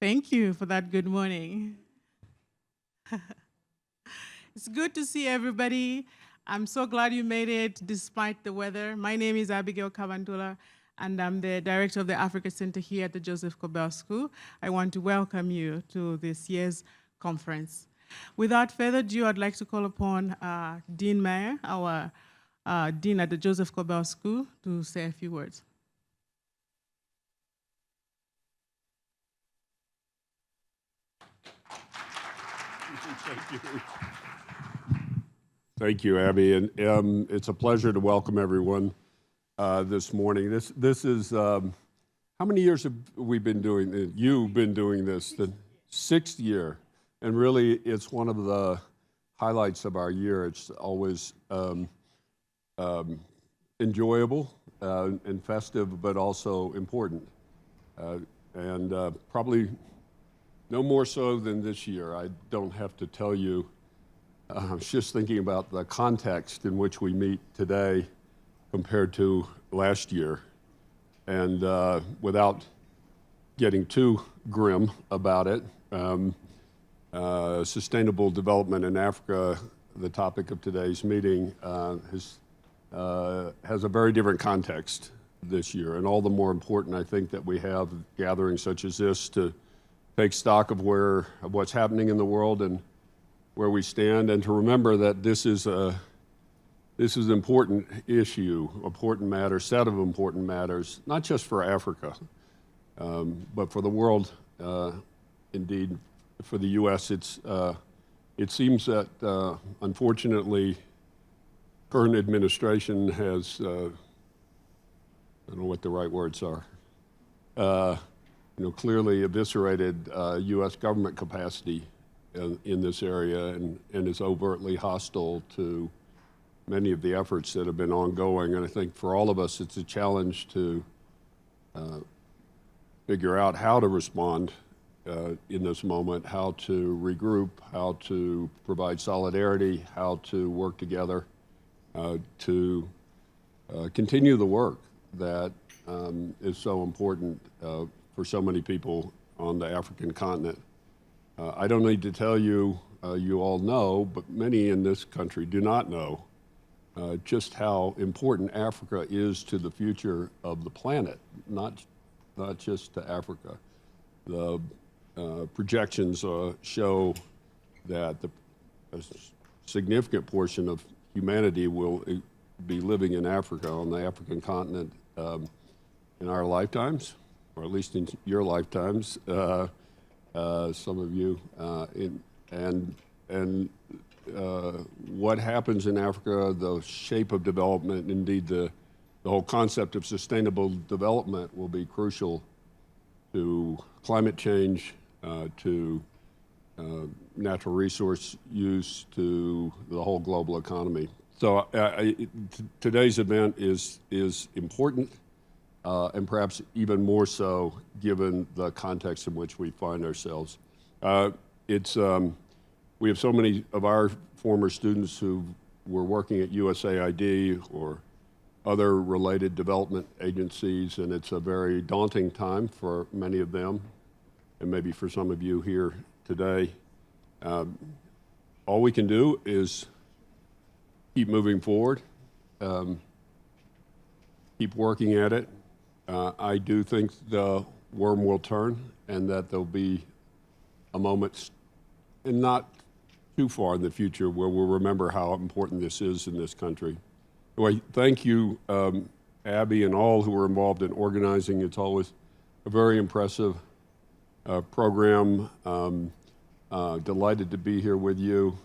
Thank you for that good morning. It's good to see everybody. I'm so glad you made it despite the weather. My name is Abigail Kavantula, and I'm the director of the Africa Center here at the Joseph Kobel School. I want to welcome you to this year's conference. Without further ado, I'd like to call upon Dean Meyer, our Dean at the Joseph Kobel School, to say a few words. Thank you. Thank you, Abby, and it's a pleasure to welcome everyone this morning. This is, how many years have we been doing this? You've been doing this, the 6th year, and really it's one of the highlights of our year. It's always enjoyable and festive, but also important, and probably no more so than this year. I don't have to tell you. I was just thinking about the context in which we meet today compared to last year. And without getting too grim about it, sustainable development in Africa, the topic of today's meeting, has a very different context this year. And all the more important, I think, that we have gatherings such as this to take stock of what's happening in the world and where we stand, and to remember that this is an important issue, important matter, set of important matters, not just for Africa, but for the world. Indeed, for the U.S., it seems that unfortunately, current administration has, I don't know what the right words are, clearly eviscerated U.S. government capacity in this area and is overtly hostile to many of the efforts that have been ongoing. And I think for all of us, it's a challenge to figure out how to respond in this moment, how to regroup, how to provide solidarity, how to work together to continue the work that is so important for so many people on the African continent. I don't need to tell you, you all know, but many in this country do not know just how important Africa is to the future of the planet, not just to Africa. The projections show that a significant portion of humanity will be living in Africa, on the African continent, in our lifetimes, or at least in your lifetimes, some of you, and what happens in Africa, the shape of development, indeed the whole concept of sustainable development will be crucial to climate change, to natural resource use, to the whole global economy. So today's event is important. And perhaps even more so given the context in which we find ourselves. We have so many of our former students who were working at USAID or other related development agencies, and it's a very daunting time for many of them, and maybe for some of you here today. All we can do is keep moving forward, keep working at it. I do think the worm will turn and that there'll be a moment, and not too far in the future, where we'll remember how important this is in this country. Anyway, thank you, Abby, and all who were involved in organizing. It's always a very impressive program. Delighted to be here with you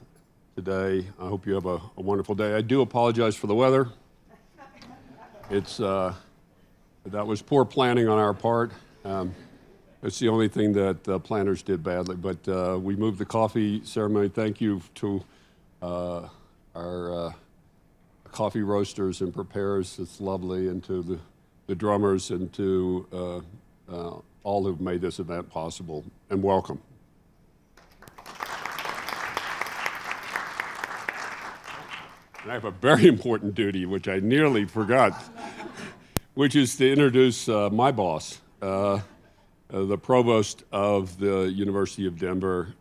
today. I hope you have a wonderful day. I do apologize for the weather. That was poor planning on our part. It's the only thing that the planners did badly, but we moved the coffee ceremony. Thank you to our coffee roasters and preparers. It's lovely, and to the drummers, and to all who've made this event possible, and welcome. And I have a very important duty, which I nearly forgot, which is to introduce my boss, the provost of the University of Denver,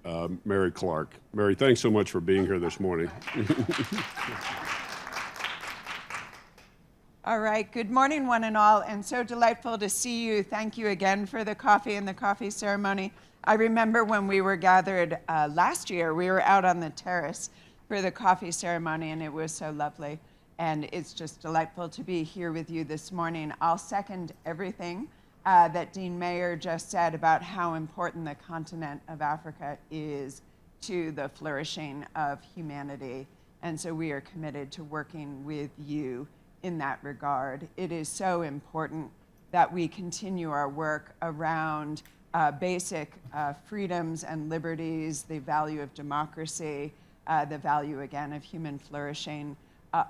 Mary Clark. Mary, thanks so much for being here this morning. All right, good morning, one and all, and so delightful to see you. Thank you again for the coffee and the coffee ceremony. I remember when we were gathered last year, we were out on the terrace for the coffee ceremony, and it was so lovely. And it's just delightful to be here with you this morning. I'll second everything that Dean Mayer just said about how important the continent of Africa is to the flourishing of humanity. And so we are committed to working with you in that regard. It is so important that we continue our work around basic freedoms and liberties, the value of democracy, the value, again, of human flourishing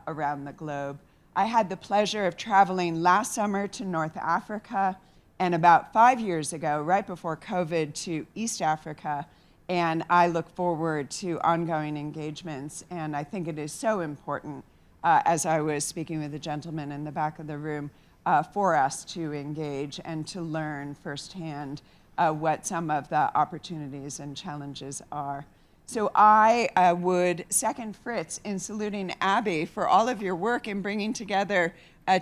around the globe. I had the pleasure of traveling last summer to North Africa and about 5 years ago, right before COVID, to East Africa. And I look forward to ongoing engagements. And I think it is so important, as I was speaking with the gentleman in the back of the room, for us to engage and to learn firsthand what some of the opportunities and challenges are. So I would second Fritz in saluting Abby for all of your work in bringing together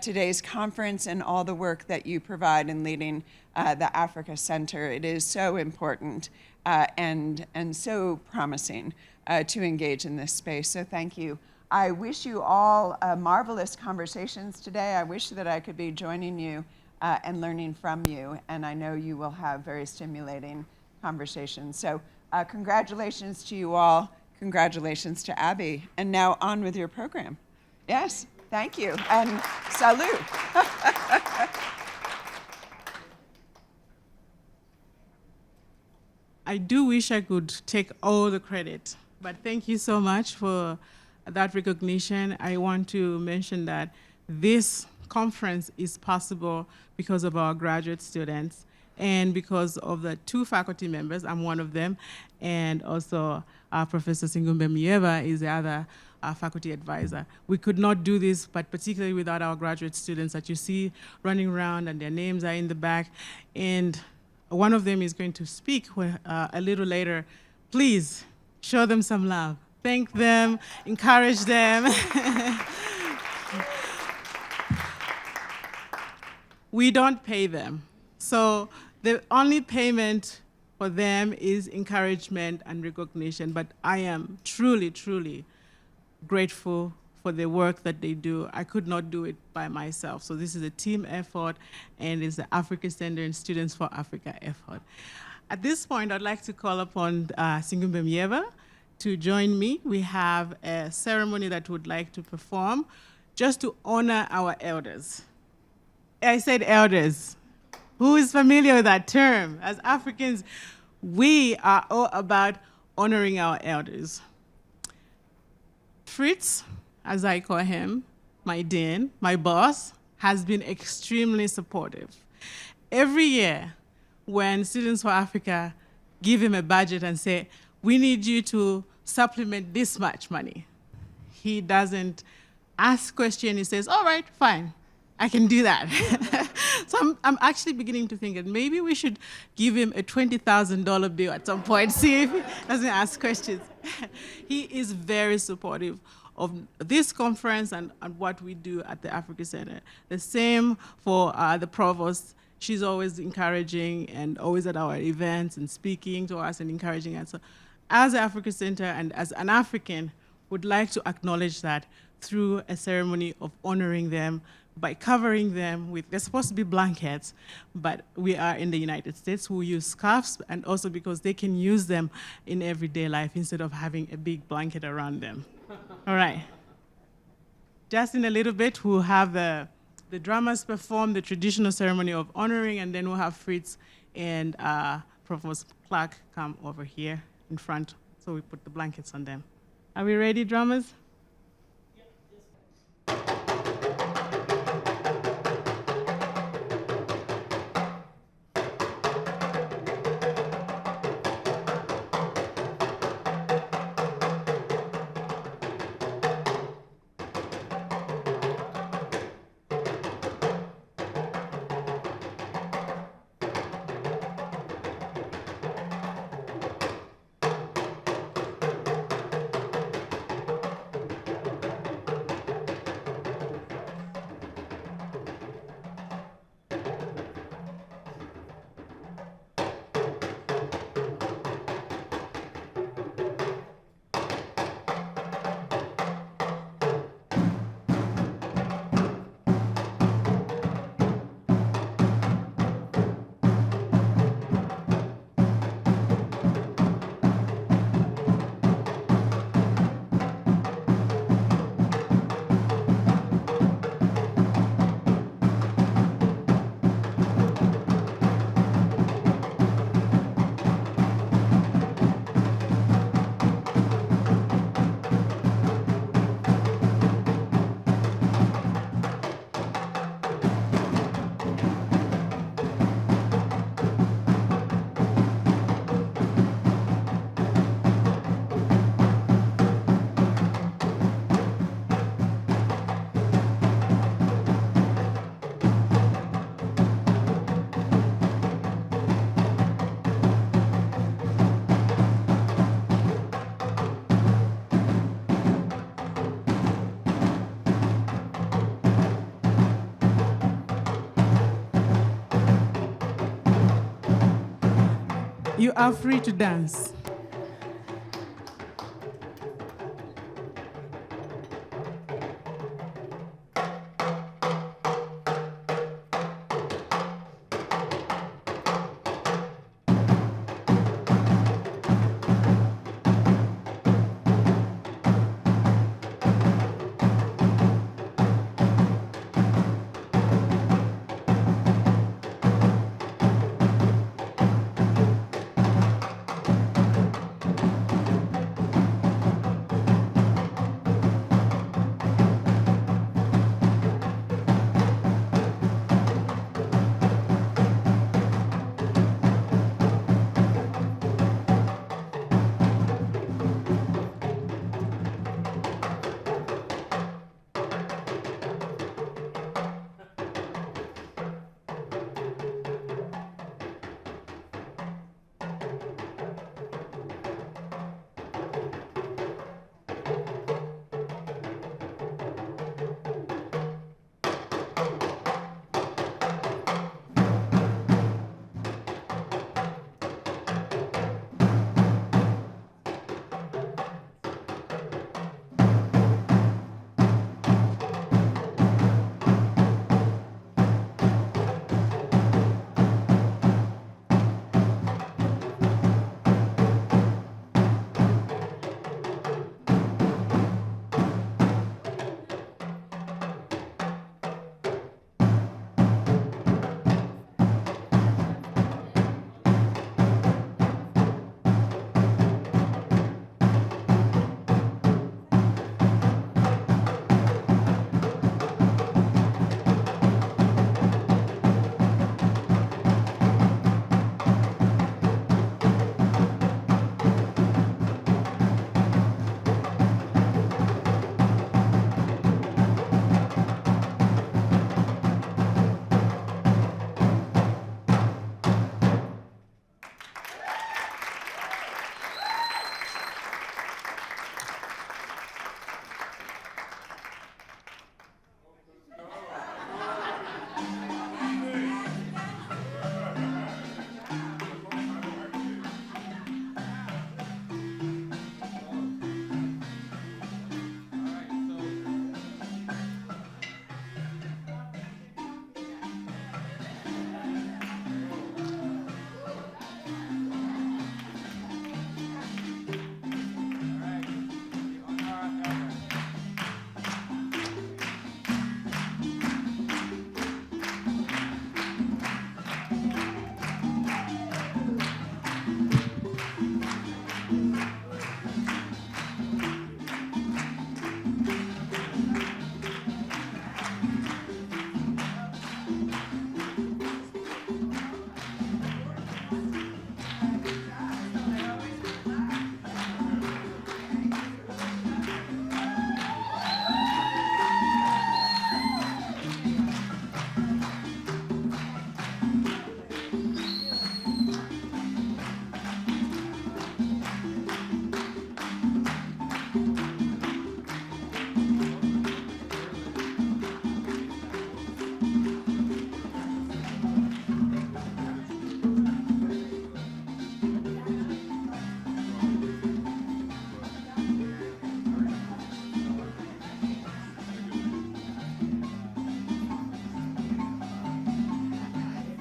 today's conference and all the work that you provide in leading the Africa Center. It is so important and so promising to engage in this space, so thank you. I wish you all marvelous conversations today. I wish that I could be joining you and learning from you, and I know you will have very stimulating conversations. So congratulations to you all. Congratulations to Abby. And now on with your program. Yes, thank you, and salute. I do wish I could take all the credit, but thank you so much for that recognition. I want to mention that this conference is possible because of our graduate students and because of the 2 faculty members. I'm one of them, and also Professor Singumbe Myeva is the other faculty advisor. We could not do this, but particularly without our graduate students that you see running around, and their names are in the back. And one of them is going to speak a little later. Please show them some love. Thank them, encourage them. We don't pay them. So the only payment for them is encouragement and recognition. But I am truly, truly grateful for the work that they do. I could not do it by myself. So this is a team effort, and it's the Africa Center and Students for Africa effort. At this point, I'd like to call upon Singumbe Myeva to join me. We have a ceremony that we'd like to perform just to honor our elders. I said elders. Who is familiar with that term? As Africans, we are all about honoring our elders. Fritz, as I call him, my dean, my boss, has been extremely supportive. Every year, when Students for Africa give him a budget and say, we need you to supplement this much money, he doesn't ask questions. He says, all right, fine, I can do that. So I'm actually beginning to think that maybe we should give him a $20,000 bill at some point, see if he doesn't ask questions. He is very supportive of this conference and what we do at the Africa Center. The same for the provost. She's always encouraging and always at our events and speaking to us and encouraging us. So as the Africa Center and as an African, would like to acknowledge that through a ceremony of honoring them by covering them with, they're supposed to be blankets, but we are in the United States, we use scarves, and also because they can use them in everyday life instead of having a big blanket around them. All right. Just in a little bit, we'll have the drummers perform the traditional ceremony of honoring, and then we'll have Fritz and Provost Clark come over here in front, so we put the blankets on them. Are we ready, drummers? You are free to dance.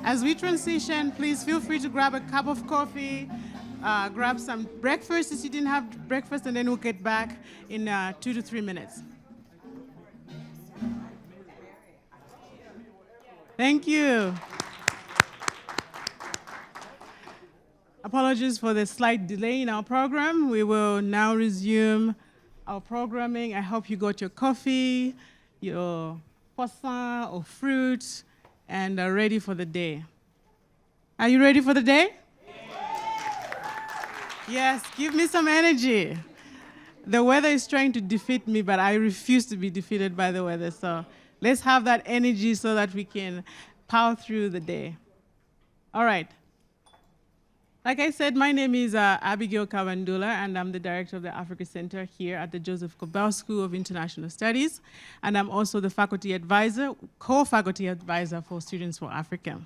As we transition, please feel free to grab a cup of coffee, grab some breakfast if you didn't have breakfast, and then we'll get back in 2 to 3 minutes. Thank you. Apologies for the slight delay in our program. We will now resume our programming. I hope you got your coffee, your croissant or fruit, and are ready for the day. Are you ready for the day? Yes, give me some energy. The weather is trying to defeat me, but I refuse to be defeated by the weather. So let's have that energy so that we can power through the day. All right. Like I said, my name is Abigail Kabandula, and I'm the director of the Africa Center here at the Joseph Kobel School of International Studies. And I'm also the faculty advisor, co-faculty advisor for Students for Africa.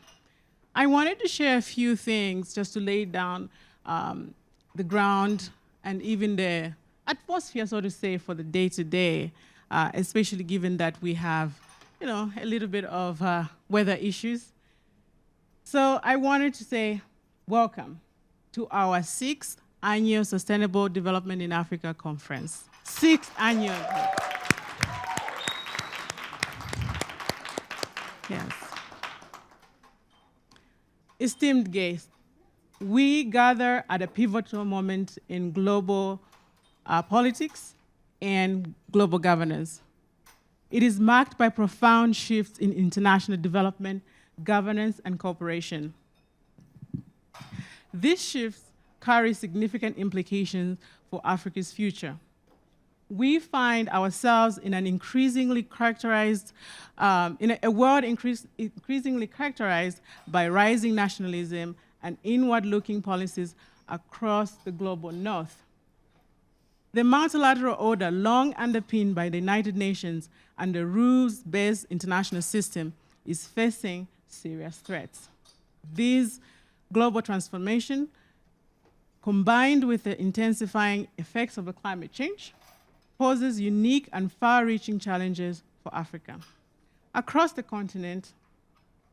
I wanted to share a few things just to lay down the ground and even the atmosphere, so to say, for the day-to-day, especially given that we have, a little bit of weather issues. So I wanted to say welcome to our 6th annual Sustainable Development in Africa Conference. 6th annual. Yes. Esteemed guests, we gather at a pivotal moment in global politics and global governance. It is marked by profound shifts in international development, governance, and cooperation. These shifts carry significant implications for Africa's future. We find ourselves in an increasingly characterized, in a world increasingly characterized by rising nationalism and inward-looking policies across the global north. The multilateral order, long underpinned by the United Nations and the rules-based international system, is facing serious threats. These global transformation, combined with the intensifying effects of the climate change, poses unique and far-reaching challenges for Africa. Across the continent,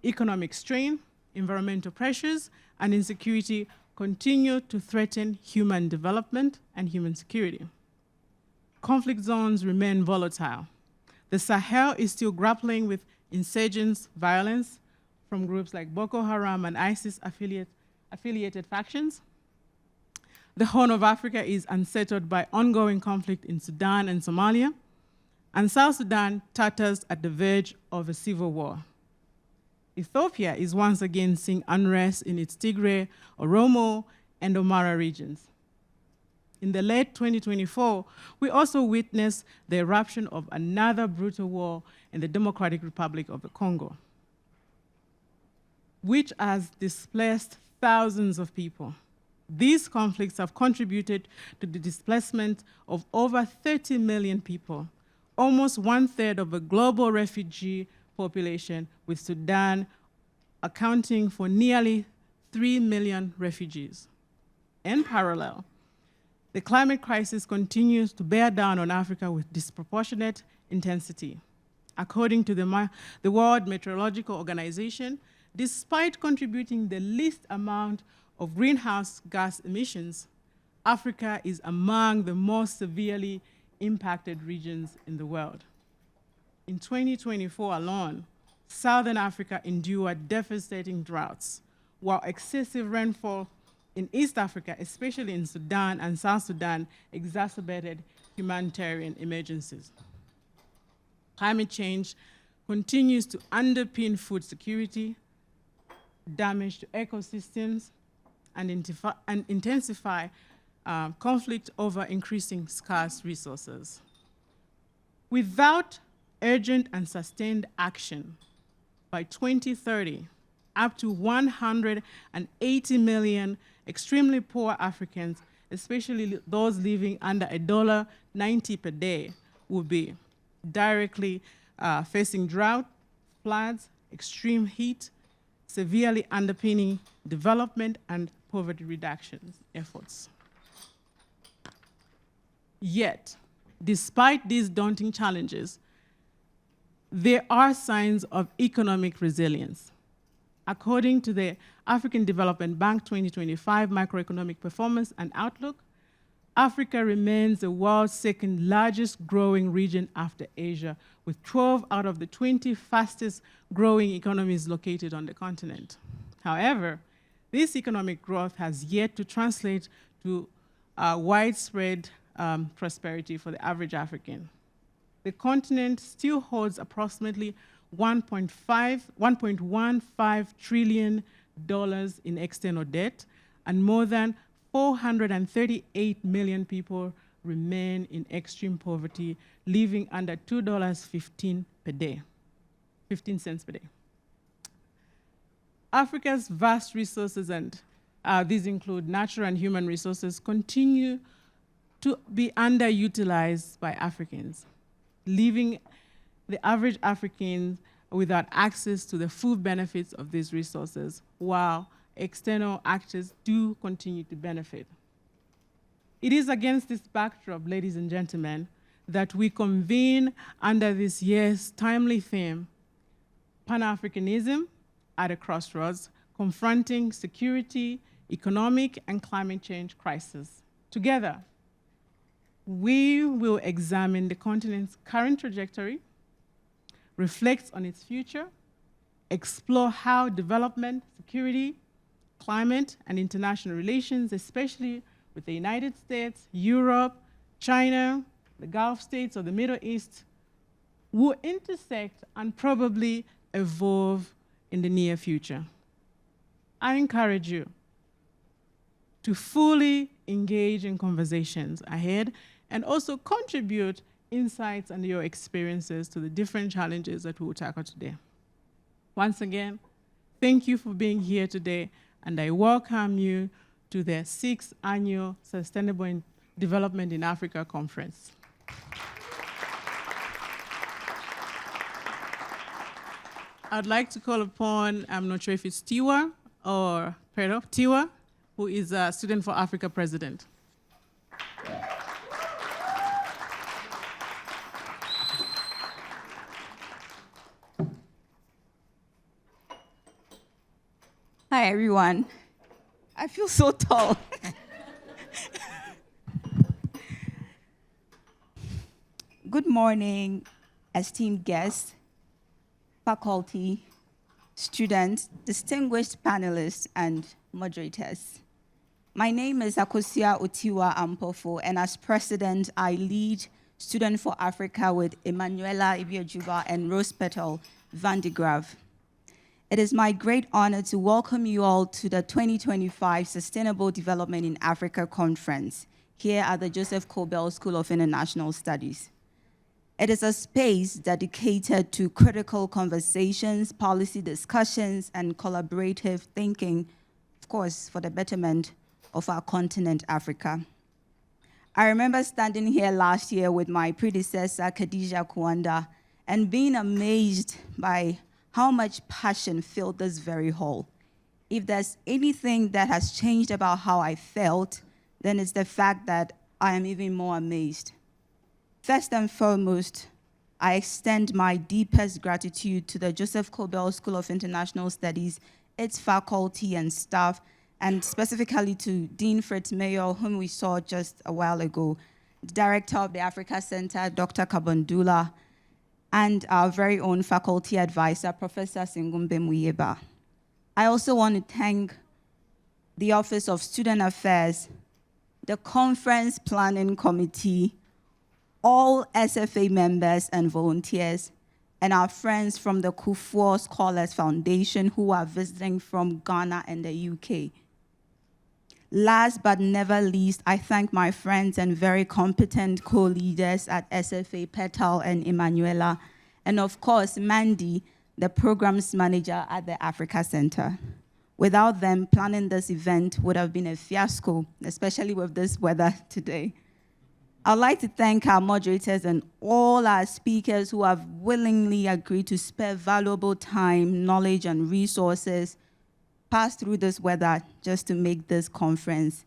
economic strain, environmental pressures, and insecurity continue to threaten human development and human security. Conflict zones remain volatile. The Sahel is still grappling with insurgents, violence from groups like Boko Haram and ISIS-affiliated factions. The Horn of Africa is unsettled by ongoing conflict in Sudan and Somalia, and South Sudan totters at the verge of a civil war. Ethiopia is once again seeing unrest in its Tigray, Oromo, and Amhara regions. In the late 2024, we also witnessed the eruption of another brutal war in the Democratic Republic of the Congo, which has displaced thousands of people. These conflicts have contributed to the displacement of over 30 million people, almost 1/3 of the global refugee population, with Sudan accounting for nearly 3 million refugees. In parallel, the climate crisis continues to bear down on Africa with disproportionate intensity. According to the World Meteorological Organization, despite contributing the least amount of greenhouse gas emissions, Africa is among the most severely impacted regions in the world. In 2024 alone, Southern Africa endured devastating droughts, while excessive rainfall in East Africa, especially in Sudan and South Sudan, exacerbated humanitarian emergencies. Climate change continues to underpin food security, damage to ecosystems, and intensify conflict over increasing scarce resources. Without urgent and sustained action, by 2030, up to 180 million extremely poor Africans, especially those living under $1.90 per day, will be directly facing drought, floods, extreme heat, severely underpinning development and poverty reduction efforts. Yet, despite these daunting challenges, there are signs of economic resilience. According to the African Development Bank 2025 Macroeconomic Performance and Outlook, Africa remains the world's second largest growing region after Asia, with 12 out of the 20 fastest growing economies located on the continent. However, this economic growth has yet to translate to widespread prosperity for the average African. The continent still holds approximately $1.15 trillion in external debt, and more than 438 million people remain in extreme poverty, living under $2.15 per day, 15 cents per day. Africa's vast resources, and these include natural and human resources, continue to be underutilized by Africans, leaving the average African without access to the full benefits of these resources, while external actors do continue to benefit. It is against this backdrop, ladies and gentlemen, that we convene under this year's timely theme, Pan-Africanism at a Crossroads, Confronting Security, Economic, and Climate Change Crisis. Together, we will examine the continent's current trajectory, reflect on its future, explore how development, security, climate, and international relations, especially with the United States, Europe, China, the Gulf states, or the Middle East, will intersect and probably evolve in the near future. I encourage you to fully engage in conversations ahead and also contribute insights and your experiences to the different challenges that we will tackle today. Once again, thank you for being here today, and I welcome you to the 6th Annual Sustainable Development in Africa Conference. I'd like to call upon, I'm not sure if it's Tiwa or Pedro, Tiwa, who is a Student for Africa president. Hi, everyone. I feel so tall. Good morning, esteemed guests, faculty, students, distinguished panelists, and moderators. My name is Akosia Otiwa Ampofo, and as president, I lead Student for Africa with Emanuela Ibiojuba and Rose Petal van de Graaf. It is my great honor to welcome you all to the 2025 Sustainable Development in Africa Conference here at the Joseph Kobel School of International Studies. It is a space dedicated to critical conversations, policy discussions, and collaborative thinking, of course, for the betterment of our continent, Africa. I remember standing here last year with my predecessor, Khadija Kuanda, and being amazed by how much passion filled this very hall. If there's anything that has changed about how I felt, then it's the fact that I am even more amazed. First and foremost, I extend my deepest gratitude to the Joseph Kobel School of International Studies, its faculty and staff, and specifically to Dean Fritz Mayo, whom we saw just a while ago, the Director of the Africa Center, Dr. Kabandula, and our very own faculty advisor, Professor Singumbe Muyeba. I also want to thank the Office of Student Affairs, the Conference Planning Committee, all SFA members and volunteers, and our friends from the Kufuor Scholars Foundation who are visiting from Ghana and the UK. Last but never least, I thank my friends and very competent co-leaders at SFA, Petal and Emanuela, and of course, Mandy, the programs manager at the Africa Center. Without them, planning this event would have been a fiasco, especially with this weather today. I'd like to thank our moderators and all our speakers who have willingly agreed to spare valuable time, knowledge, and resources pass through this weather just to make this conference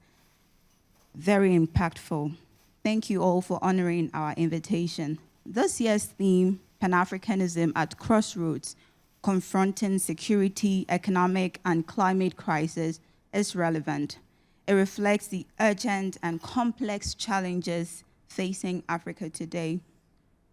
very impactful. Thank you all for honoring our invitation. This year's theme, Pan-Africanism at Crossroads, Confronting Security, Economic, and Climate Crises, is relevant. It reflects the urgent and complex challenges facing Africa today,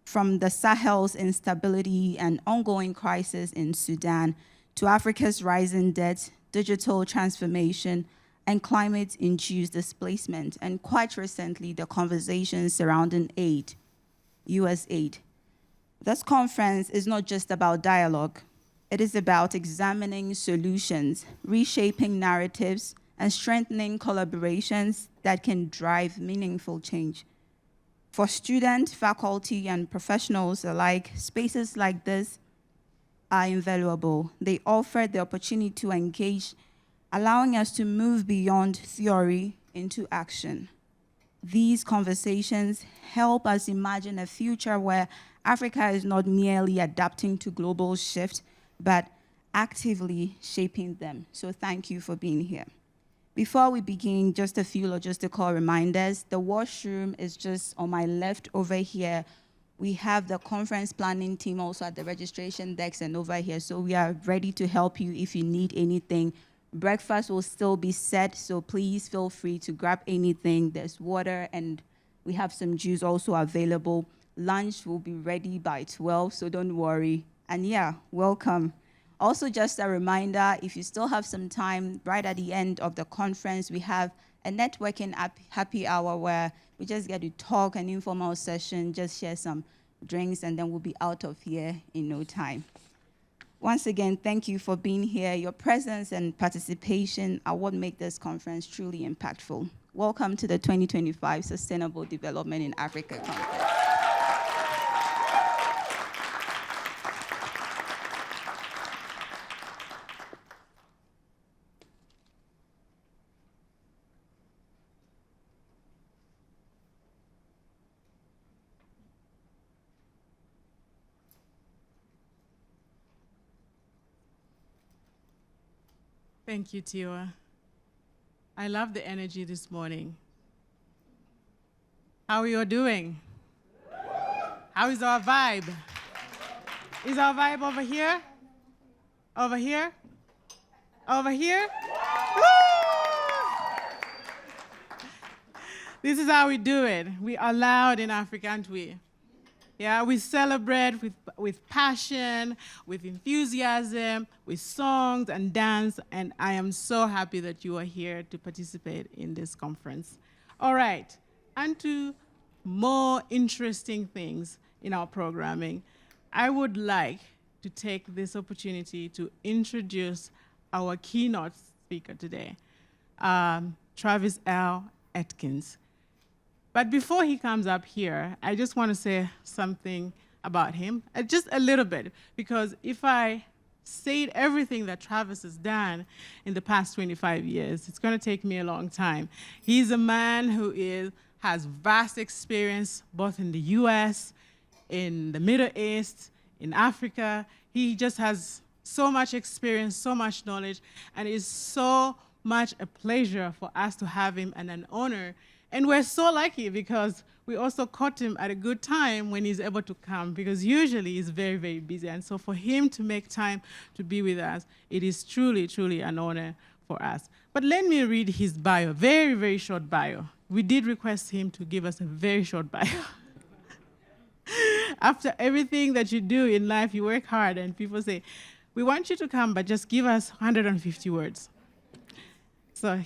from the Sahel's instability and ongoing crisis in Sudan to Africa's rising debt, digital transformation, and climate-induced displacement, and quite recently, the conversations surrounding aid, US aid. This conference is not just about dialogue. It is about examining solutions, reshaping narratives, and strengthening collaborations that can drive meaningful change. For students, faculty, and professionals alike, spaces like this are invaluable. They offer the opportunity to engage, allowing us to move beyond theory into action. These conversations help us imagine a future where Africa is not merely adapting to global shift, but actively shaping them. So thank you for being here. Before we begin, just a few logistical reminders. The washroom is just on my left over here. We have the conference planning team also at the registration desk and over here. So we are ready to help you if you need anything. Breakfast will still be set, so please feel free to grab anything. There's water and we have some juice also available. Lunch will be ready by 12, so don't worry. And yeah, welcome. Also, just a reminder, if you still have some time, right at the end of the conference, we have a networking happy hour where we just get to talk, an informal session, just share some drinks, and then we'll be out of here in no time. Once again, thank you for being here. Your presence and participation are what make this conference truly impactful. Welcome to the 2025 Sustainable Development in Africa Conference. Thank you, Tiwa. I love the energy this morning. How are you all doing? How is our vibe? Is our vibe over here? Over here? Over here? Woo! This is how we do it. We are loud in Africa, aren't we? Yeah, we celebrate with passion, with enthusiasm, with songs and dance, and I am so happy that you are here to participate in this conference. All right, and to more interesting things in our programming, I would like to take this opportunity to introduce our keynote speaker today, Travis Adkins. But before he comes up here, I just want to say something about him, just a little bit, because if I say everything that Travis has done in the past 25 years, it's going to take me a long time. He's a man who has vast experience both in the US, in the Middle East, in Africa. He just has so much experience, so much knowledge, and it's so much a pleasure for us to have him and an honor. And we're so lucky because we also caught him at a good time when he's able to come, because usually he's very, very busy. And so for him to make time to be with us, it is truly, truly an honor for us. But let me read his bio, very, very short bio. We did request him to give us a very short bio. After everything that you do in life, you work hard, and people say, we want you to come, but just give us 150 words. So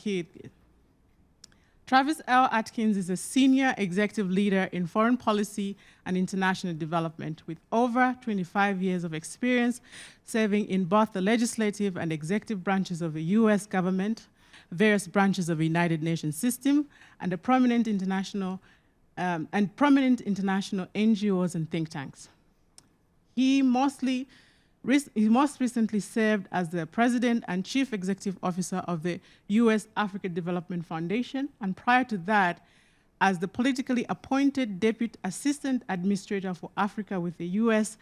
Travis L. Adkins is a senior executive leader in foreign policy and international development with over 25 years of experience serving in both the legislative and executive branches of the US government, various branches of the United Nations system, and prominent international NGOs and think tanks. He most recently served as the President and Chief Executive Officer of the U.S. Africa Development Foundation, and prior to that, as the politically appointed Deputy Assistant Administrator for Africa with the U.S.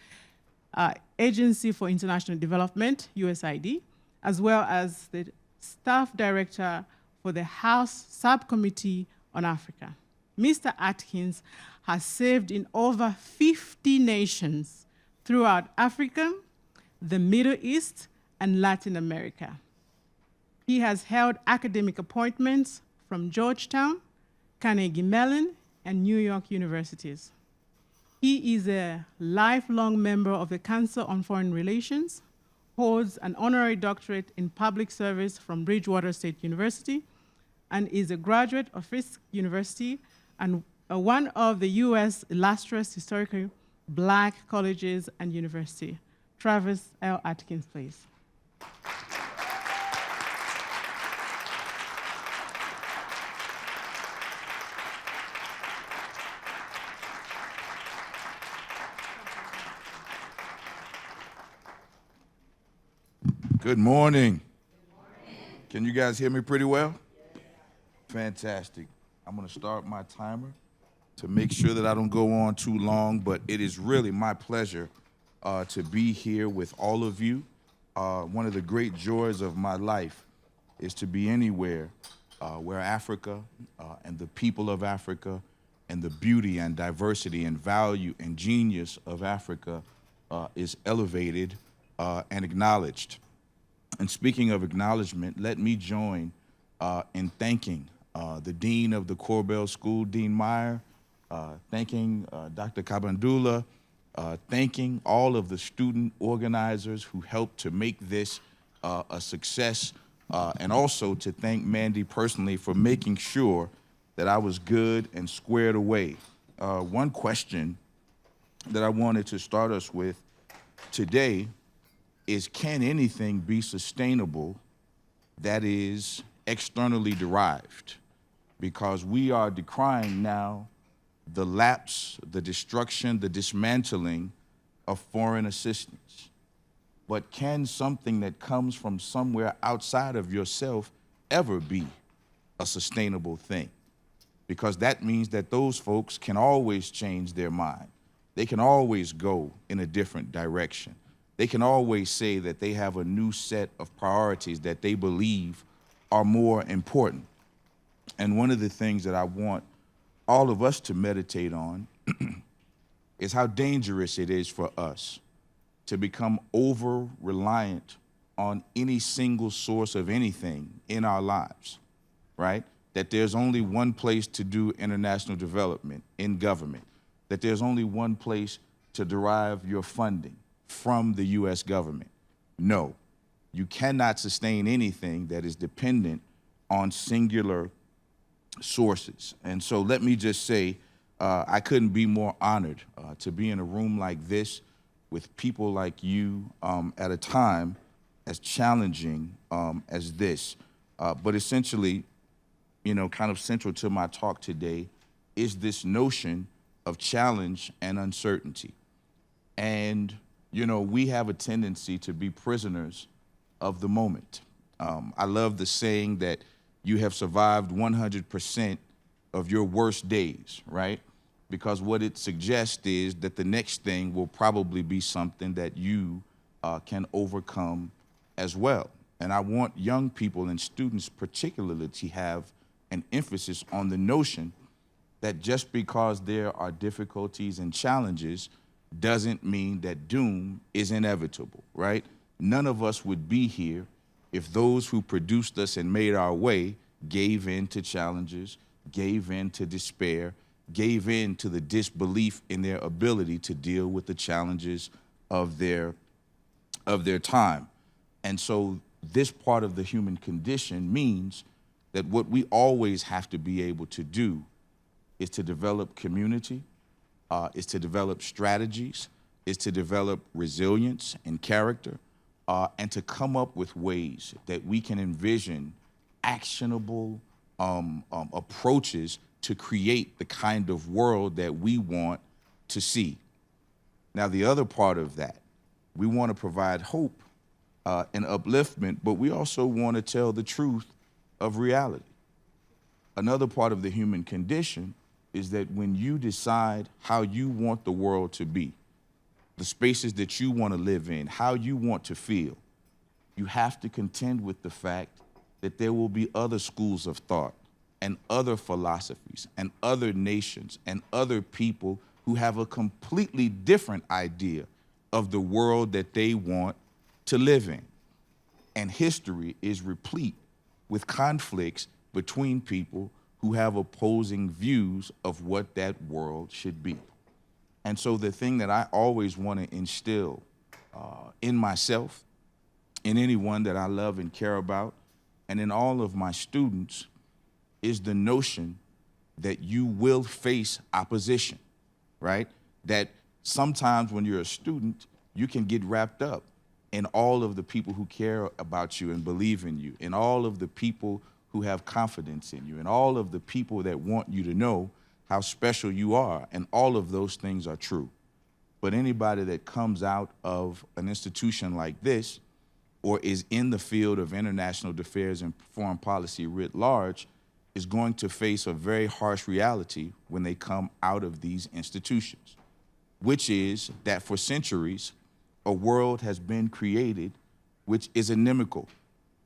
Agency for International Development, USAID, as well as the Staff Director for the House Subcommittee on Africa. Mr. Adkins has served in over 50 nations throughout Africa, the Middle East, and Latin America. He has held academic appointments from Georgetown, Carnegie Mellon, and New York universities. He is a lifelong member of the Council on Foreign Relations, holds an honorary doctorate in public service from Bridgewater State University, and is a graduate of Fisk University and one of the U.S. illustrious historically Black colleges and universities. Travis L. Adkins, please. Good morning. Can you guys hear me pretty well? Fantastic. I'm going to start my timer to make sure that I don't go on too long, but it is really my pleasure to be here with all of you one of the great joys of my life is to be anywhere where Africa and the people of Africa and the beauty and diversity and value and genius of Africa is elevated and acknowledged. And speaking of acknowledgement, let me join in thanking the Dean of the Corbell School, Dean Meyer, thanking Dr. Kabandula, thanking all of the student organizers who helped to make this a success, and also to thank Mandy personally for making sure that I was good and squared away. One question that I wanted to start us with today is, can anything be sustainable that is externally derived? Because we are decrying now the lapse, the destruction, the dismantling of foreign assistance. But can something that comes from somewhere outside of yourself ever be a sustainable thing? Because that means that those folks can always change their mind. They can always go in a different direction. They can always say that they have a new set of priorities that they believe are more important. And one of the things that I want all of us to meditate on is how dangerous it is for us to become over-reliant on any single source of anything in our lives, right? That there's only one place to do international development in government, that there's only one place to derive your funding from the US government. No, you cannot sustain anything that is dependent on singular sources. And so let me just say, I couldn't be more honored to be in a room like this with people like you at a time as challenging as this. But essentially, you know, kind of central to my talk today is this notion of challenge and uncertainty. And, you know, we have a tendency to be prisoners of the moment. I love the saying that you have survived 100% of your worst days, right? Because what it suggests is that the next thing will probably be something that you can overcome as well. And I want young people and students particularly to have an emphasis on the notion that just because there are difficulties and challenges doesn't mean that doom is inevitable, right? None of us would be here if those who produced us and made our way gave in to challenges, gave in to despair, gave in to the disbelief in their ability to deal with the challenges of their time. And so this part of the human condition means that what we always have to be able to do is to develop community, is to develop strategies, is to develop resilience and character, and to come up with ways that we can envision actionable approaches to create the kind of world that we want to see. Now, the other part of that, we want to provide hope and upliftment, but we also want to tell the truth of reality. Another part of the human condition is that when you decide how you want the world to be, the spaces that you want to live in, how you want to feel, you have to contend with the fact that there will be other schools of thought and other philosophies and other nations and other people who have a completely different idea of the world that they want to live in. And history is replete with conflicts between people who have opposing views of what that world should be. And so the thing that I always want to instill in myself, in anyone that I love and care about, and in all of my students, is the notion that you will face opposition, right? That sometimes when you're a student, you can get wrapped up in all of the people who care about you and believe in you, in all of the people who have confidence in you, and all of the people that want you to know how special you are, and all of those things are true. But anybody that comes out of an institution like this, or is in the field of international affairs and foreign policy writ large, is going to face a very harsh reality when they come out of these institutions, which is that for centuries, a world has been created which is inimical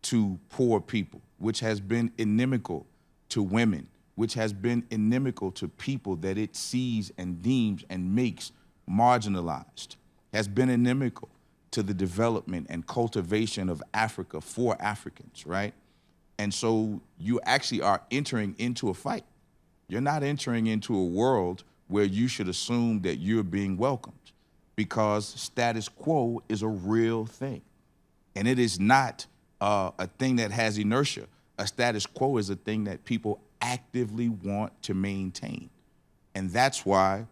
to poor people, which has been inimical to women, which has been inimical to people that it sees and deems and makes marginalized, has been inimical to the development and cultivation of Africa for Africans, right? And so you actually are entering into a fight. You're not entering into a world where you should assume that you're being welcomed, because status quo is a real thing. And it is not a thing that has inertia. A status quo is a thing that people actively want to maintain. And that's why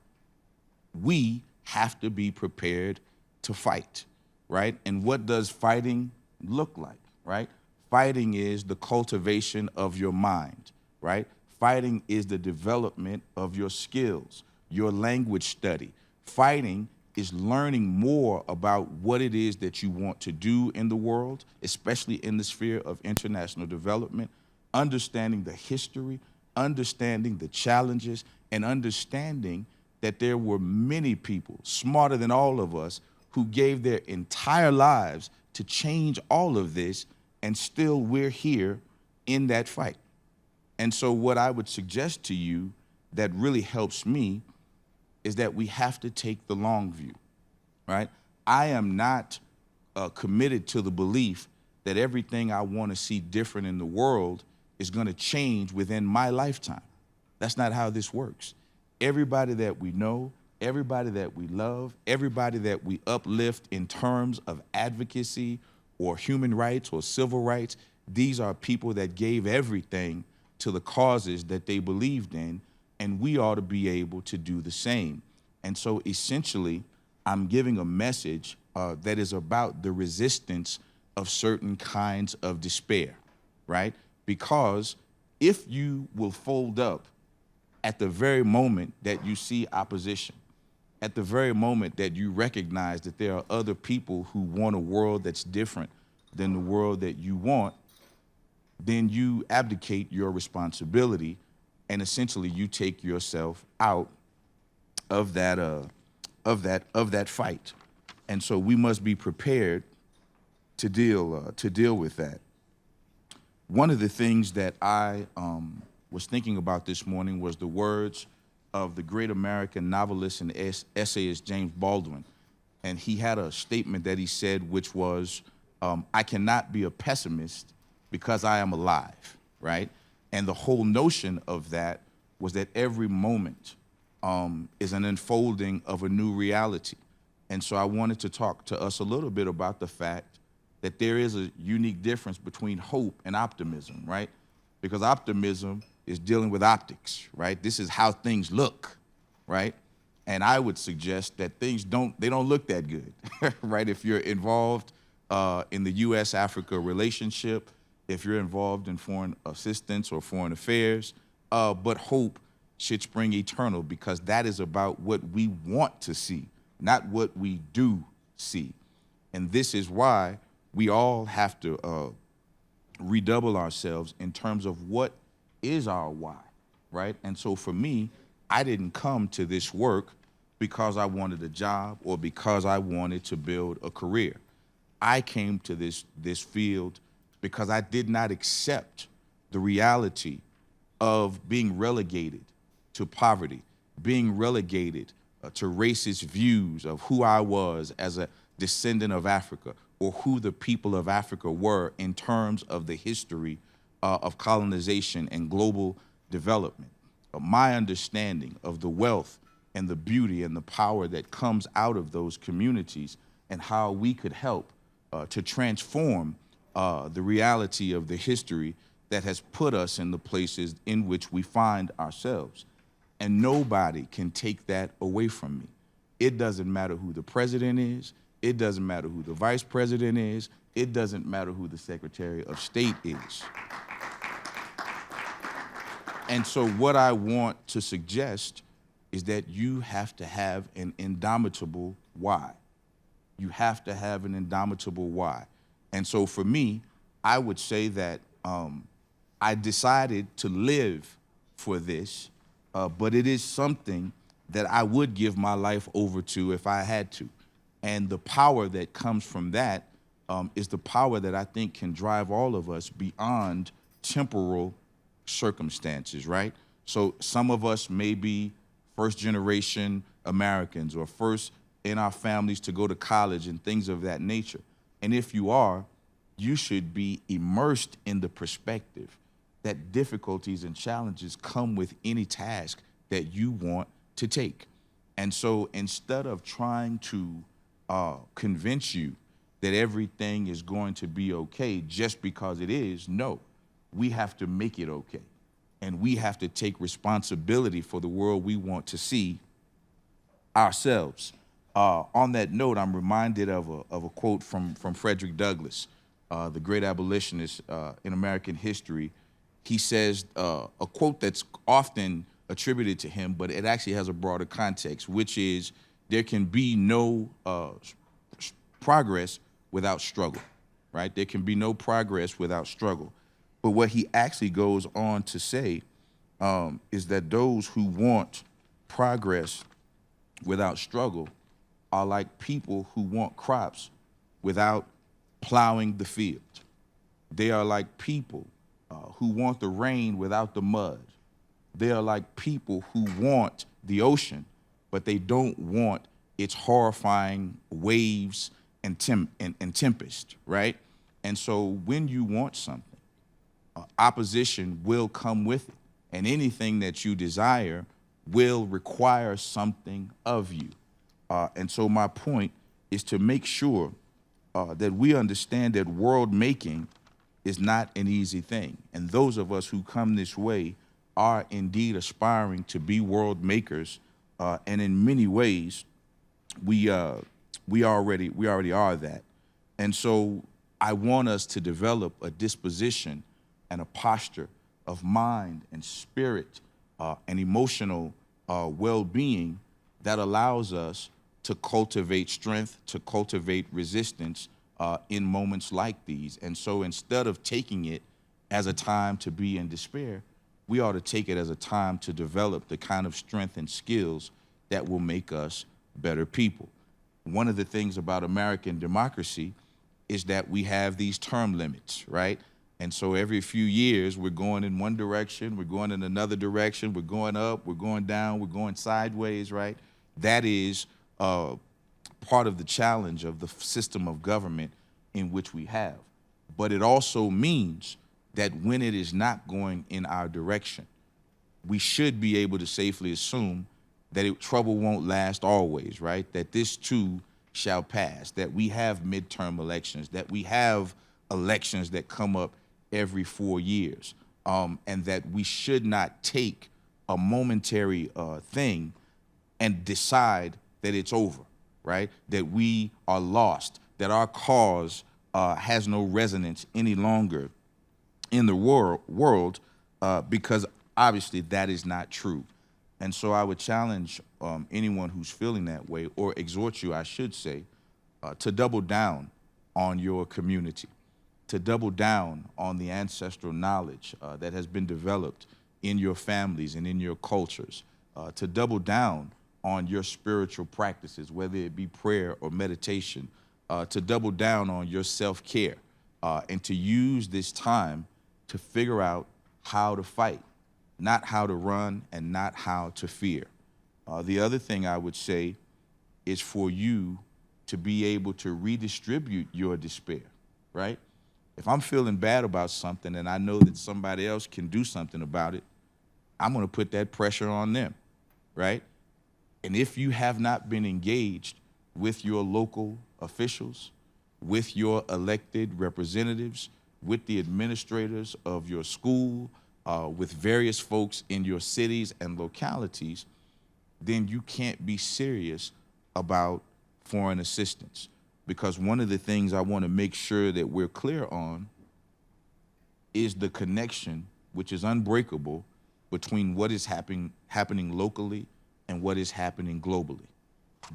we have to be prepared to fight, right? And what does fighting look like, right? Fighting is the cultivation of your mind, right? Fighting is the development of your skills, your language study. Fighting is learning more about what it is that you want to do in the world, especially in the sphere of international development, understanding the history, understanding the challenges, and understanding that there were many people smarter than all of us who gave their entire lives to change all of this, and still we're here in that fight. And so what I would suggest to you that really helps me is that we have to take the long view, right? I am not committed to the belief that everything I want to see different in the world is going to change within my lifetime. That's not how this works. Everybody that we know, everybody that we love, everybody that we uplift in terms of advocacy or human rights or civil rights, these are people that gave everything to the causes that they believed in, and we ought to be able to do the same. And so essentially, I'm giving a message that is about the resistance of certain kinds of despair, right? Because if you will fold up at the very moment that you see opposition, at the very moment that you recognize that there are other people who want a world that's different than the world that you want, then you abdicate your responsibility, and essentially you take yourself out of that fight. And so we must be prepared to deal with that. One of the things that I was thinking about this morning was the words of the great American novelist and essayist James Baldwin. And he had a statement that he said, which was, I cannot be a pessimist because I am alive, right? And the whole notion of that was that every moment is an unfolding of a new reality. And so I wanted to talk to us a little bit about the fact that there is a unique difference between hope and optimism, right? Because optimism is dealing with optics, right? This is how things look, right? And I would suggest that things don't look that good, right? If you're involved in the U.S.-Africa relationship, if you're involved in foreign assistance or foreign affairs, but hope should spring eternal, because that is about what we want to see, not what we do see. And this is why we all have to redouble ourselves in terms of what is our why, right? And so for me, I didn't come to this work because I wanted a job or because I wanted to build a career. I came to this field because I did not accept the reality of being relegated to poverty, being relegated to racist views of who I was as a descendant of Africa, or who the people of Africa were in terms of the history of colonization and global development. My understanding of the wealth and the beauty and the power that comes out of those communities, and how we could help to transform the reality of the history that has put us in the places in which we find ourselves. And nobody can take that away from me. It doesn't matter who the president is. It doesn't matter who the vice president is. It doesn't matter who the Secretary of State is. And so what I want to suggest is that you have to have an indomitable why. You have to have an indomitable why. And so for me, I would say that I decided to live for this, but it is something that I would give my life over to if I had to. And the power that comes from that is the power that I think can drive all of us beyond temporal circumstances, right? So some of us may be first generation Americans or first in our families to go to college and things of that nature. And if you are, you should be immersed in the perspective that difficulties and challenges come with any task that you want to take. And so instead of trying to convince you that everything is going to be okay just because it is, no, we have to make it okay. And we have to take responsibility for the world we want to see ourselves. On that note, I'm reminded of a quote from Frederick Douglass, the great abolitionist in American history. He says a quote that's often attributed to him, but it actually has a broader context, which is there can be no progress without struggle, right? There can be no progress without struggle. But what he actually goes on to say is that those who want progress without struggle are like people who want crops without plowing the field. They are like people who want the rain without the mud. They are like people who want the ocean, but they don't want its horrifying waves and tempest, right? And so when you want something, opposition will come with it. And anything that you desire will require something of you. And so my point is to make sure that we understand that world making is not an easy thing. And those of us who come this way are indeed aspiring to be world makers. And in many ways, we already are that. And so I want us to develop a disposition and a posture of mind and spirit and emotional well-being that allows us to cultivate strength, to cultivate resistance in moments like these. And so instead of taking it as a time to be in despair, we ought to take it as a time to develop the kind of strength and skills that will make us better people. One of the things about American democracy is that we have these term limits, right? And so every few years, we're going in one direction, we're going in another direction, we're going up, we're going down, we're going sideways, right? That is part of the challenge of the system of government in which we have. But it also means that when it is not going in our direction, we should be able to safely assume that trouble won't last always, right? That this too shall pass, that we have midterm elections, that we have elections that come up every 4 years, and that we should not take a momentary thing and decide that it's over, right? That we are lost, that our cause has no resonance any longer in the world, because obviously that is not true. And so I would challenge anyone who's feeling that way, or exhort you, I should say, to double down on your community, to double down on the ancestral knowledge that has been developed in your families and in your cultures, to double down on your spiritual practices, whether it be prayer or meditation, to double down on your self-care, and to use this time to figure out how to fight, not how to run and not how to fear. The other thing I would say is for you to be able to redistribute your despair, right? If I'm feeling bad about something and I know that somebody else can do something about it, I'm gonna put that pressure on them, right? And if you have not been engaged with your local officials, with your elected representatives, with the administrators of your school, with various folks in your cities and localities, then you can't be serious about foreign assistance. Because one of the things I want to make sure that we're clear on is the connection, which is unbreakable, between what is happening locally and what is happening globally,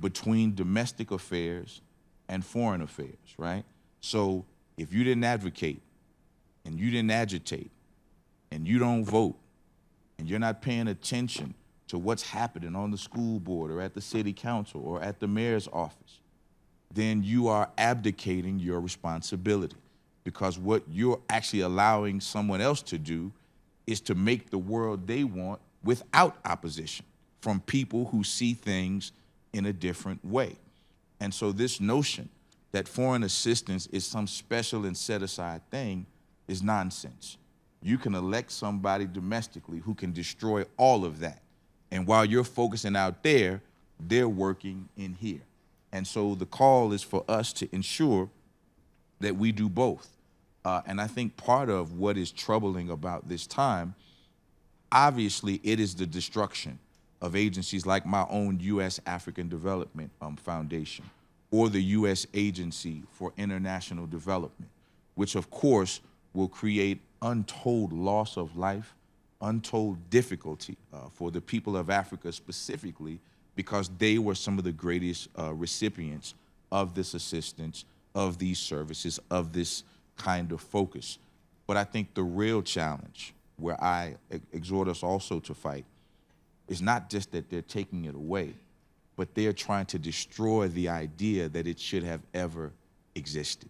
between domestic affairs and foreign affairs, right? So if you didn't advocate and you didn't agitate and you don't vote and you're not paying attention to what's happening on the school board or at the city council or at the mayor's office, then you are abdicating your responsibility, because what you're actually allowing someone else to do is to make the world they want without opposition from people who see things in a different way. And so this notion that foreign assistance is some special and set aside thing is nonsense. You can elect somebody domestically who can destroy all of that. And while you're focusing out there, they're working in here. And so the call is for us to ensure that we do both. And I think part of what is troubling about this time, obviously, it is the destruction of agencies like my own U.S. African Development Foundation, or the U.S. Agency for International Development, which of course will create untold loss of life, untold difficulty for the people of Africa specifically, because they were some of the greatest recipients of this assistance, of these services, of this kind of focus. But I think the real challenge, where I exhort us also to fight, is not just that they're taking it away, but they're trying to destroy the idea that it should have ever existed,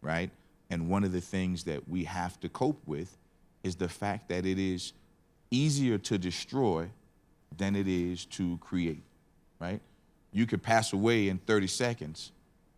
right? And one of the things that we have to cope with is the fact that it is easier to destroy than it is to create, right? You could pass away in 30 seconds,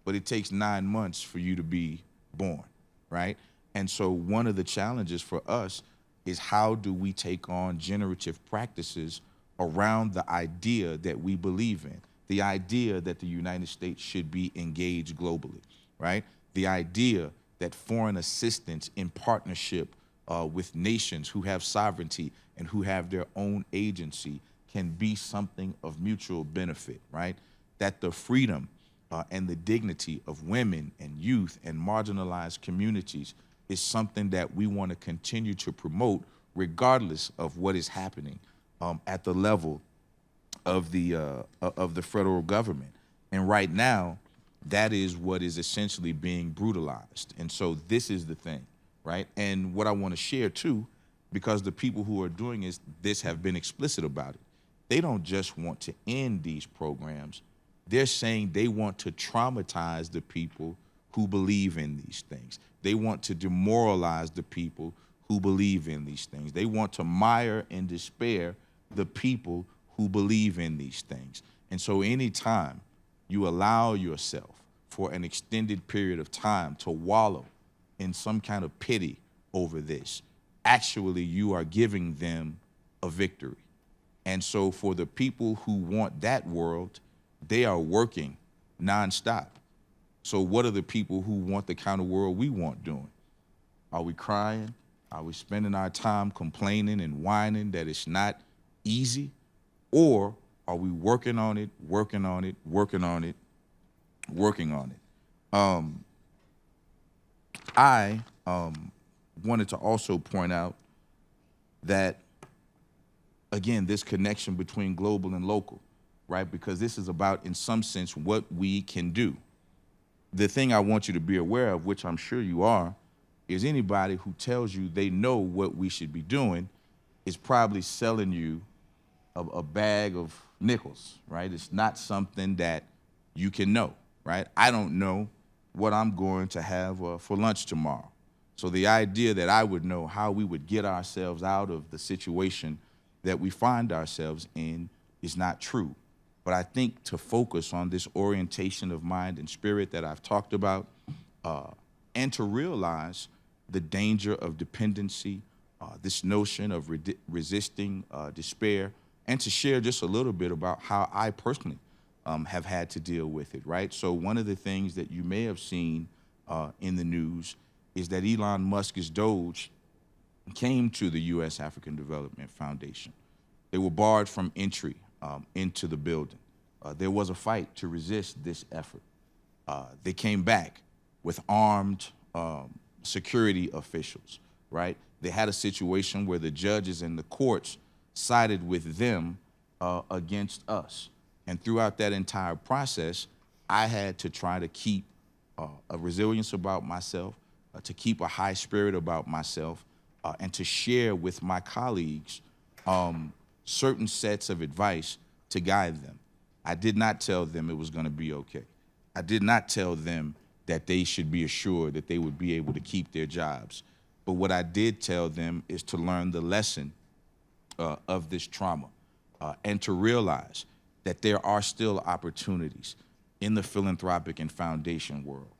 but it takes 9 months for you to be born, right? And so one of the challenges for us is, how do we take on generative practices around the idea that we believe in, the idea that the United States should be engaged globally, right? The idea that foreign assistance in partnership with nations who have sovereignty and who have their own agency can be something of mutual benefit, right? That the freedom and the dignity of women and youth and marginalized communities is something that we want to continue to promote regardless of what is happening at the level of the federal government. And right now, that is what is essentially being brutalized. And so this is the thing, right? And what I want to share too, because the people who are doing this have been explicit about it. They don't just want to end these programs. They're saying they want to traumatize the people who believe in these things. They want to demoralize the people who believe in these things. They want to mire in despair the people who believe in these things. And so anytime you allow yourself for an extended period of time to wallow in some kind of pity over this, actually you are giving them a victory. And so for the people who want that world, they are working nonstop. So what are the people who want the kind of world we want doing? Are we crying? Are we spending our time complaining and whining that it's not easy? Or are we working on it, working on it, working on it, working on it? I wanted to also point out that, again, this connection between global and local, right? Because this is about, in some sense, what we can do. The thing I want you to be aware of, which I'm sure you are, is anybody who tells you they know what we should be doing is probably selling you a bag of nickels, right? It's not something that you can know, right? I don't know what I'm going to have for lunch tomorrow. So the idea that I would know how we would get ourselves out of the situation that we find ourselves in is not true. But I think to focus on this orientation of mind and spirit that I've talked about, and to realize the danger of dependency, this notion of resisting despair, and to share just a little bit about how I personally have had to deal with it, right? So one of the things that you may have seen in the news is that Elon Musk's Doge came to the U.S. African Development Foundation. They were barred from entry into the building. There was a fight to resist this effort. They came back with armed security officials, right? They had a situation where the judges and the courts sided with them against us. And throughout that entire process, I had to try to keep a resilience about myself, to keep a high spirit about myself, and to share with my colleagues certain sets of advice to guide them. I did not tell them it was going to be okay. I did not tell them that they should be assured that they would be able to keep their jobs. But what I did tell them is to learn the lesson of this trauma and to realize that there are still opportunities in the philanthropic and foundation world,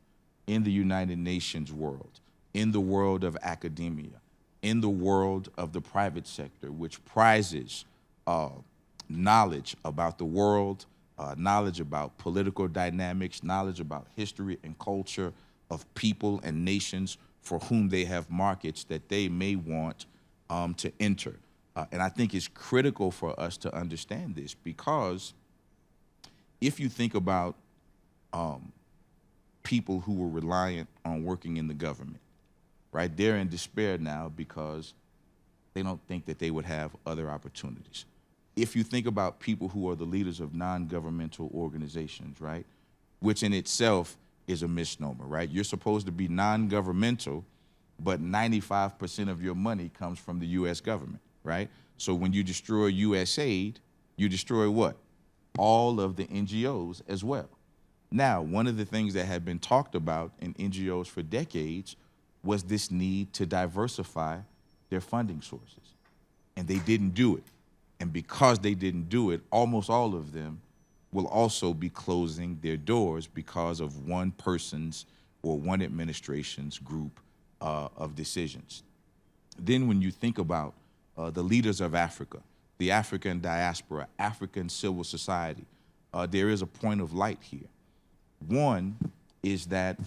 in the United Nations world, in the world of academia, in the world of the private sector, which prizes knowledge about the world, knowledge about political dynamics, knowledge about history and culture of people and nations for whom they have markets that they may want to enter. And I think it's critical for us to understand this, because if you think about people who were reliant on working in the government, right? They're in despair now because they don't think that they would have other opportunities. If you think about people who are the leaders of non-governmental organizations, right? Which in itself is a misnomer, right? You're supposed to be non-governmental, but 95% of your money comes from the US government, right? So when you destroy USAID, you destroy what? All of the NGOs as well. Now, one of the things that had been talked about in NGOs for decades was this need to diversify their funding sources. And they didn't do it. And because they didn't do it, almost all of them will also be closing their doors because of one person's or one administration's group of decisions. Then when you think about the leaders of Africa, the African diaspora, African civil society, there is a point of light here. One is that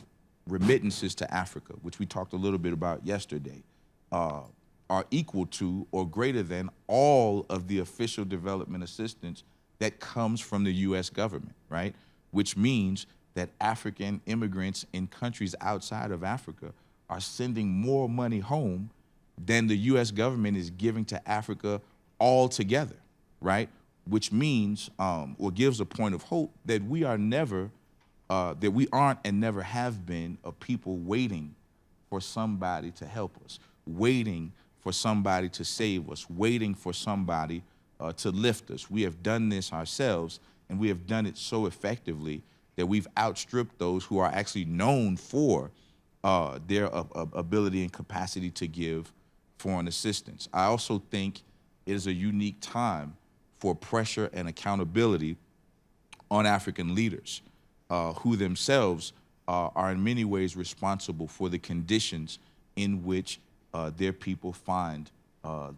remittances to Africa, which we talked a little bit about yesterday, are equal to or greater than all of the official development assistance that comes from the US government, right? Which means that African immigrants in countries outside of Africa are sending more money home than the US government is giving to Africa altogether, right? Which means, or gives a point of hope that we are never, that we aren't and never have been a people waiting for somebody to help us, waiting for somebody to save us, waiting for somebody to lift us. We have done this ourselves, and we have done it so effectively that we've outstripped those who are actually known for their ability and capacity to give foreign assistance. I also think it is a unique time for pressure and accountability on African leaders who themselves are in many ways responsible for the conditions in which their people find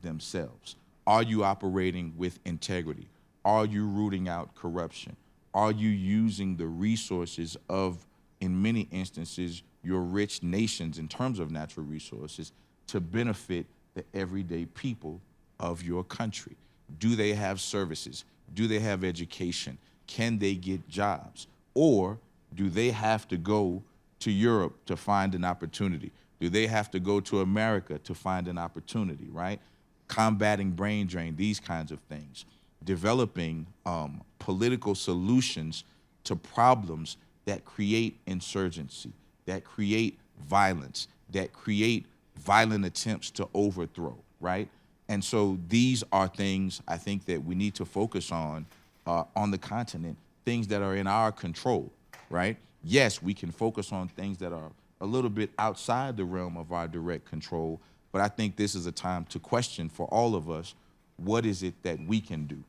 themselves. Are you operating with integrity? Are you rooting out corruption? Are you using the resources of, in many instances, your rich nations in terms of natural resources to benefit the everyday people of your country? Do they have services? Do they have education? Can they get jobs? Or do they have to go to Europe to find an opportunity? Do they have to go to America to find an opportunity, right? Combating brain drain, these kinds of things. Developing political solutions to problems that create insurgency, that create violence, that create violent attempts to overthrow, right? And so these are things I think that we need to focus on the continent, things that are in our control, right? Yes, we can focus on things that are a little bit outside the realm of our direct control, but I think this is a time to question for all of us, what is it that we can do?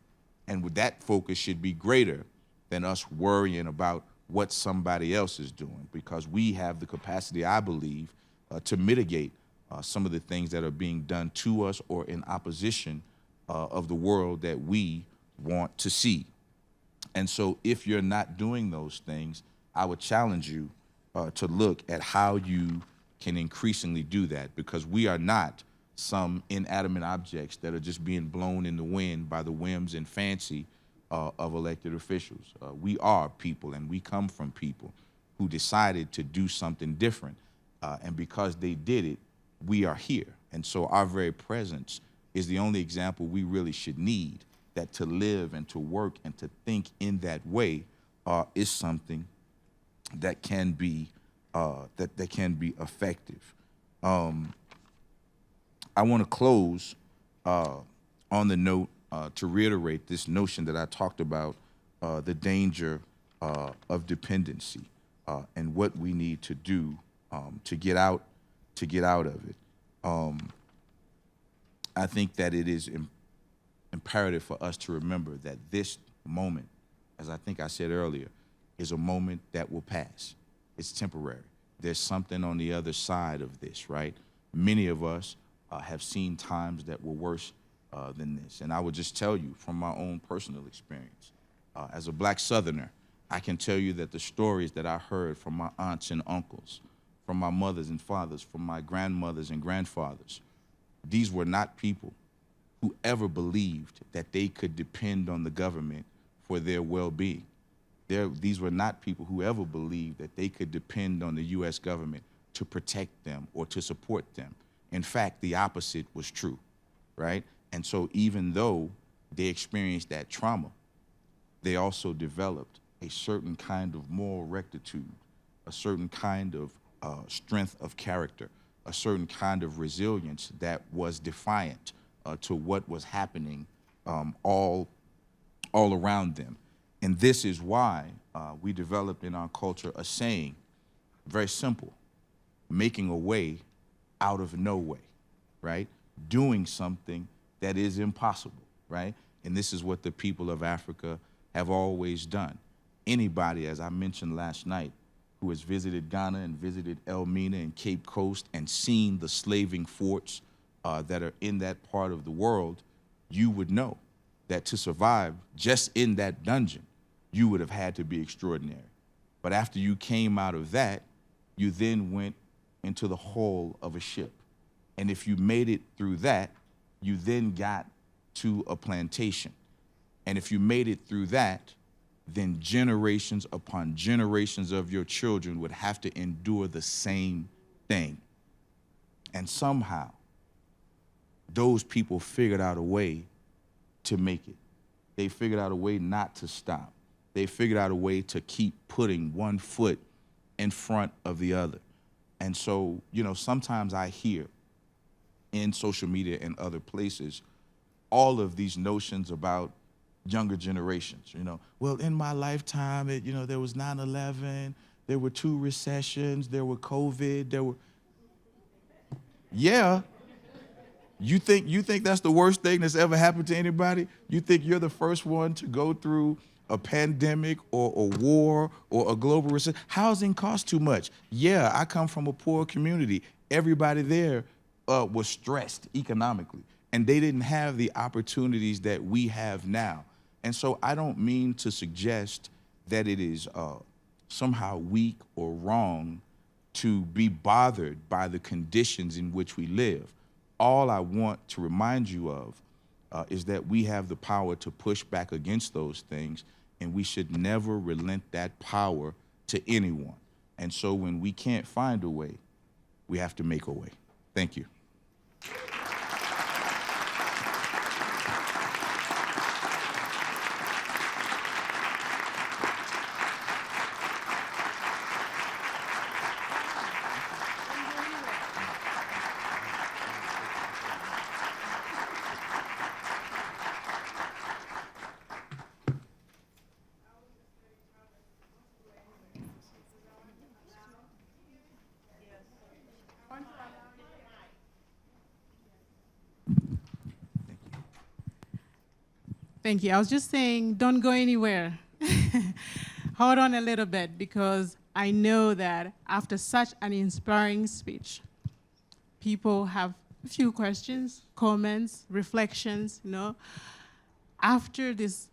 And with that focus should be greater than us worrying about what somebody else is doing, because we have the capacity, I believe, to mitigate some of the things that are being done to us or in opposition of the world that we want to see. And so if you're not doing those things, I would challenge you to look at how you can increasingly do that, because we are not some inanimate objects that are just being blown in the wind by the whims and fancy of elected officials. We are people, and we come from people who decided to do something different. And because they did it, we are here. And so our very presence is the only example we really should need, that to live and to work and to think in that way is something that can be that can be effective. I want to close on the note to reiterate this notion that I talked about, the danger of dependency. and what we need to do to get out of it. I think that it is imperative for us to remember that this moment, as I think I said earlier, is a moment that will pass. It's temporary. There's something on the other side of this, right? Many of us have seen times that were worse than this. And I would just tell you from my own personal experience, as a Black Southerner, I can tell you that the stories that I heard from my aunts and uncles, from my mothers and fathers, from my grandmothers and grandfathers, these were not people who ever believed that they could depend on the government for their well-being. These were not people who ever believed that they could depend on the U.S. government to protect them or to support them. In fact, the opposite was true, right? And so even though they experienced that trauma, they also developed a certain kind of moral rectitude, a certain kind of strength of character, a certain kind of resilience that was defiant to what was happening all around them. And this is why we developed in our culture a saying, very simple, making a way out of no way, right? Doing something that is impossible, right? And this is what the people of Africa have always done. Anybody, as I mentioned last night, who has visited Ghana and visited Elmina and Cape Coast and seen the slaving forts that are in that part of the world, you would know that to survive just in that dungeon, you would have had to be extraordinary. But after you came out of that, you then went into the hull of a ship. And if you made it through that, you then got to a plantation. And if you made it through that, then generations upon generations of your children would have to endure the same thing. And somehow, those people figured out a way to make it. They figured out a way not to stop. They figured out a way to keep putting one foot in front of the other. And so, you know, sometimes I hear in social media and other places all of these notions about younger generations, you know. Well, in my lifetime, there was 9/11, there were 2 recessions, there were COVID, there were... Yeah. You think that's the worst thing that's ever happened to anybody? You think you're the first one to go through a pandemic or a war or a global recession? Housing costs too much. Yeah, I come from a poor community. Everybody there was stressed economically, and they didn't have the opportunities that we have now. And so I don't mean to suggest that it is somehow weak or wrong to be bothered by the conditions in which we live. All I want to remind you of is that we have the power to push back against those things, and we should never relent that power to anyone. And so when we can't find a way, we have to make a way. Thank you. Thank you. I was just saying, don't go anywhere. Hold on a little bit, because I know that after such an inspiring speech, people have a few questions, comments, reflections, After this,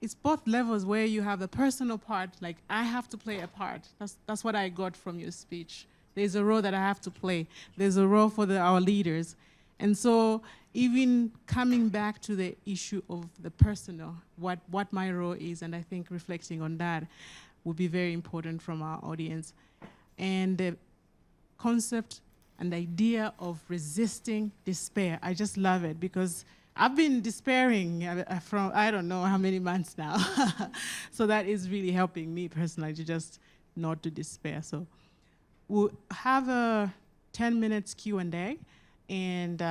it's both levels where you have the personal part, like I have to play a part. That's what I got from your speech. There's a role that I have to play. There's a role for our leaders. And so even coming back to the issue of the personal, what my role is, and I think reflecting on that would be very important from our audience. And the concept and the idea of resisting despair, I just love it, because I've been despairing from I don't know how many months now. So that is really helping me personally to just not to despair. So we'll have a 10 minutes Q&A. And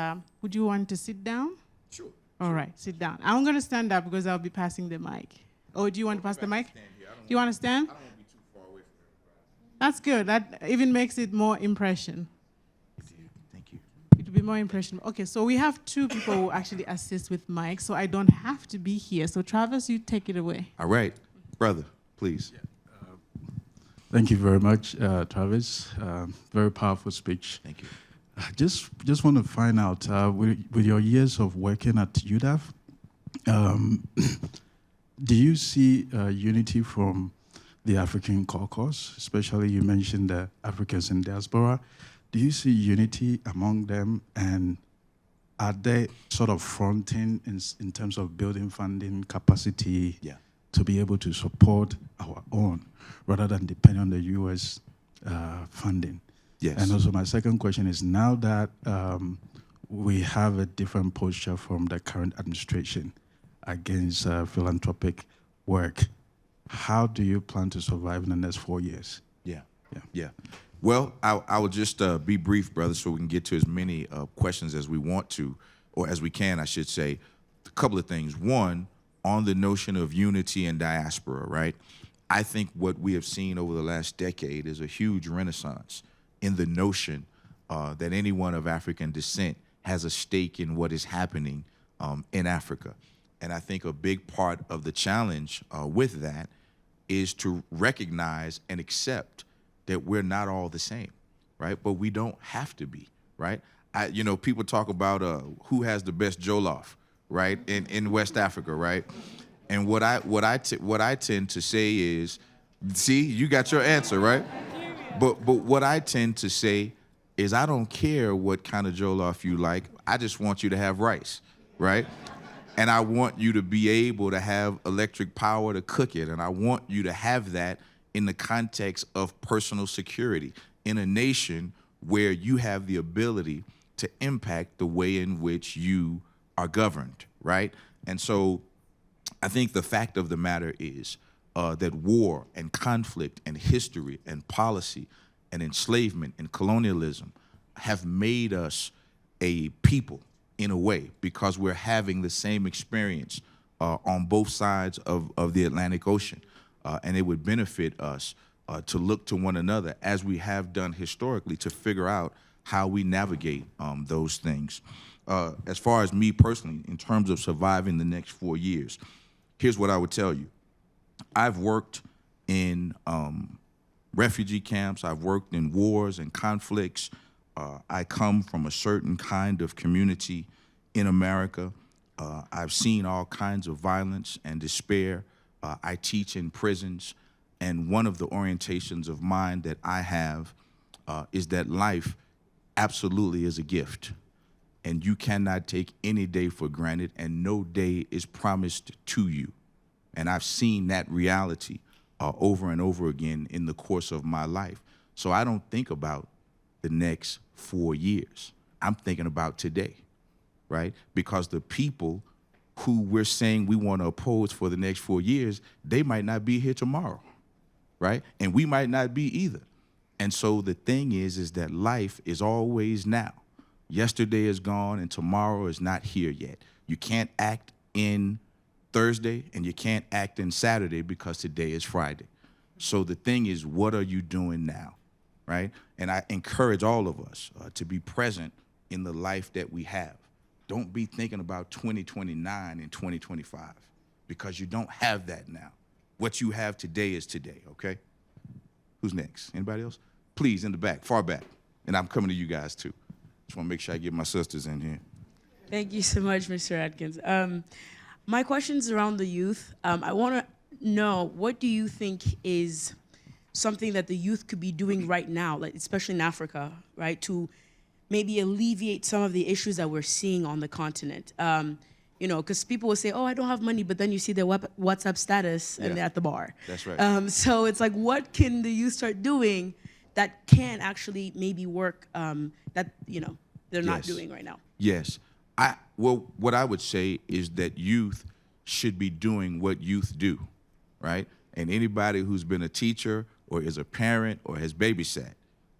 would you want to sit down? Sure. All right, sit down. I'm going to stand up because I'll be passing the mic. Oh, do you want to pass the mic? Do you want to stand? I don't want to be too far away from That's good. That even makes it more impression. Thank you. It will be more impression. Okay, so we have two people who actually assist with mic, so I don't have to be here. So Travis, you take it away. All right, brother, please. Thank you very much, Travis. Very powerful speech. Thank you. Just want to find out, with your years of working at UDAF, do you see unity from the African caucus, especially you mentioned the Africans in diaspora? Do you see unity among them, and are they sort of fronting in terms of building funding capacity to be able to support our own rather than depending on the U.S. Funding? Yes. And also my second question is, now that we have a different posture from the current administration against philanthropic work, how do you plan to survive in the next 4 years? Yeah. Well, I will just be brief, brother, so we can get to as many questions as we want to, or as we can, I should say. A couple of things. One, on the notion of unity and diaspora, right? I think what we have seen over the last decade is a huge renaissance in the notion that anyone of African descent has a stake in what is happening in Africa. And I think a big part of the challenge with that is to recognize and accept that we're not all the same, right? But we don't have to be, right? People talk about who has the best jollof, right, in West Africa, right? And what I tend to say is, see, you got your answer, right? But what I tend to say is, I don't care what kind of jollof you like. I just want you to have rice, right? And I want you to be able to have electric power to cook it. And I want you to have that in the context of personal security in a nation where you have the ability to impact the way in which you are governed, right? And so I think the fact of the matter is that war and conflict and history and policy and enslavement and colonialism have made us a people in a way, because we're having the same experience on both sides of the Atlantic Ocean. And it would benefit us to look to one another, as we have done historically, to figure out how we navigate those things. As far as me personally, in terms of surviving the next 4 years, here's what I would tell you. I've worked in refugee camps. I've worked in wars and conflicts. I come from a certain kind of community in America. I've seen all kinds of violence and despair. I teach in prisons, and one of the orientations of mine that I have is that life absolutely is a gift, and you cannot take any day for granted, and no day is promised to you. And I've seen that reality over and over again in the course of my life. So I don't think about the next 4 years. I'm thinking about today, right? Because the people who we're saying we want to oppose for the next 4 years, they might not be here tomorrow, right? And we might not be either. And so the thing is that life is always now. Yesterday is gone and tomorrow is not here yet. You can't act in Thursday and you can't act in Saturday because today is Friday. So the thing is, what are you doing now, right? And I encourage all of us to be present in the life that we have. Don't be thinking about 2029 and 2025, because you don't have that now. What you have today is today, okay? Who's next? Anybody else? Please, in the back, far back. And I'm coming to you guys too. Just want to make sure I get my sisters in here. Thank you so much, Mr. Adkins. My question's around the youth. I want to know, what do you think is something that the youth could be doing right now, like especially in Africa, right, to maybe alleviate some of the issues that we're seeing on the continent? Because people will say, oh, I don't have money, but then you see their WhatsApp status and they're at the bar. That's right. So it's like, what can the youth start doing that can actually maybe work that, they're not doing right now? Yes. Well, what I would say is that youth should be doing what youth do, right? And anybody who's been a teacher or is a parent or has babysat,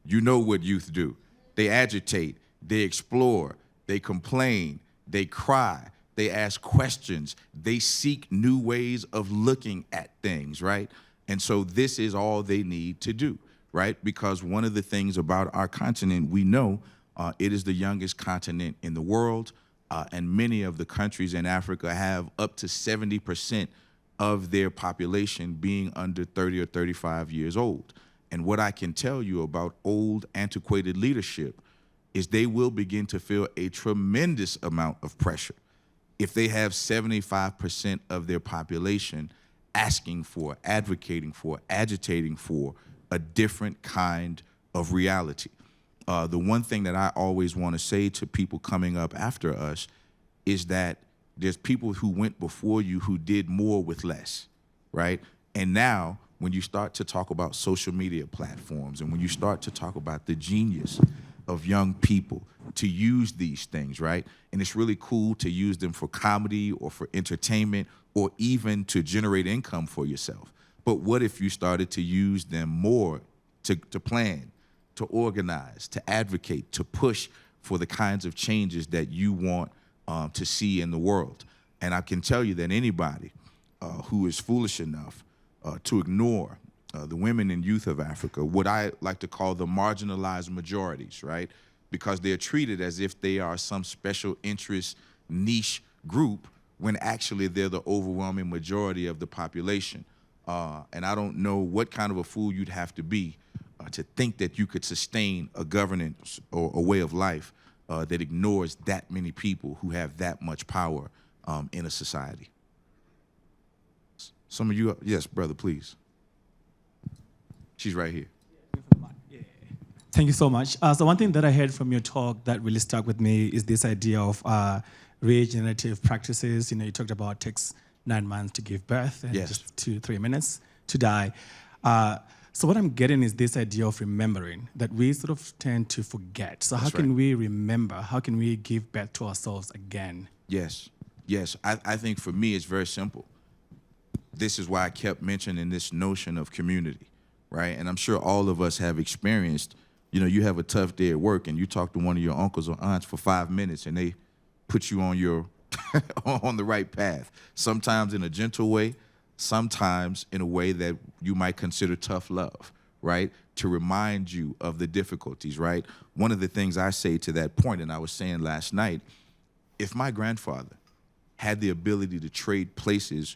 you know what youth do. They agitate, they explore, they complain, they cry, they ask questions, they seek new ways of looking at things, right? And so this is all they need to do, right? Because one of the things about our continent, we know it is the youngest continent in the world, and many of the countries in Africa have up to 70% of their population being under 30 or 35 years old. And what I can tell you about old, antiquated leadership is they will begin to feel a tremendous amount of pressure if they have 75% of their population asking for, advocating for, agitating for a different kind of reality. The one thing that I always want to say to people coming up after us is that there's people who went before you who did more with less, right? And now, when you start to talk about social media platforms and when you start to talk about the genius of young people to use these things, right? And it's really cool to use them for comedy or for entertainment or even to generate income for yourself. But what if you started to use them more to plan, to organize, to advocate, to push for the kinds of changes that you want to see in the world? And I can tell you that anybody who is foolish enough to ignore the women and youth of Africa, what I like to call the marginalized majorities, right? Because they're treated as if they are some special interest niche group when actually they're the overwhelming majority of the population. And I don't know what kind of a fool you'd have to be to think that you could sustain a governance or a way of life that ignores that many people who have that much power in a society. Some of you, yes, brother, please. She's right here. Thank you so much. So one thing that I heard from your talk that really stuck with me is this idea of regenerative practices. You know, you talked about it takes 9 months to give birth and Yes. just 2-3 minutes to die. So what I'm getting is this idea of remembering that we sort of tend to forget. So how can we remember? How can we give birth to ourselves again? Yes, yes. I think for me, it's very simple. This is why I kept mentioning this notion of community, right? And I'm sure all of us have experienced, you know, you have a tough day at work and you talk to one of your uncles or aunts for 5 minutes and they put you on your on the right path. Sometimes in a gentle way, sometimes in a way that you might consider tough love, right? To remind you of the difficulties, right? One of the things I say to that point, and I was saying last night, if my grandfather had the ability to trade places,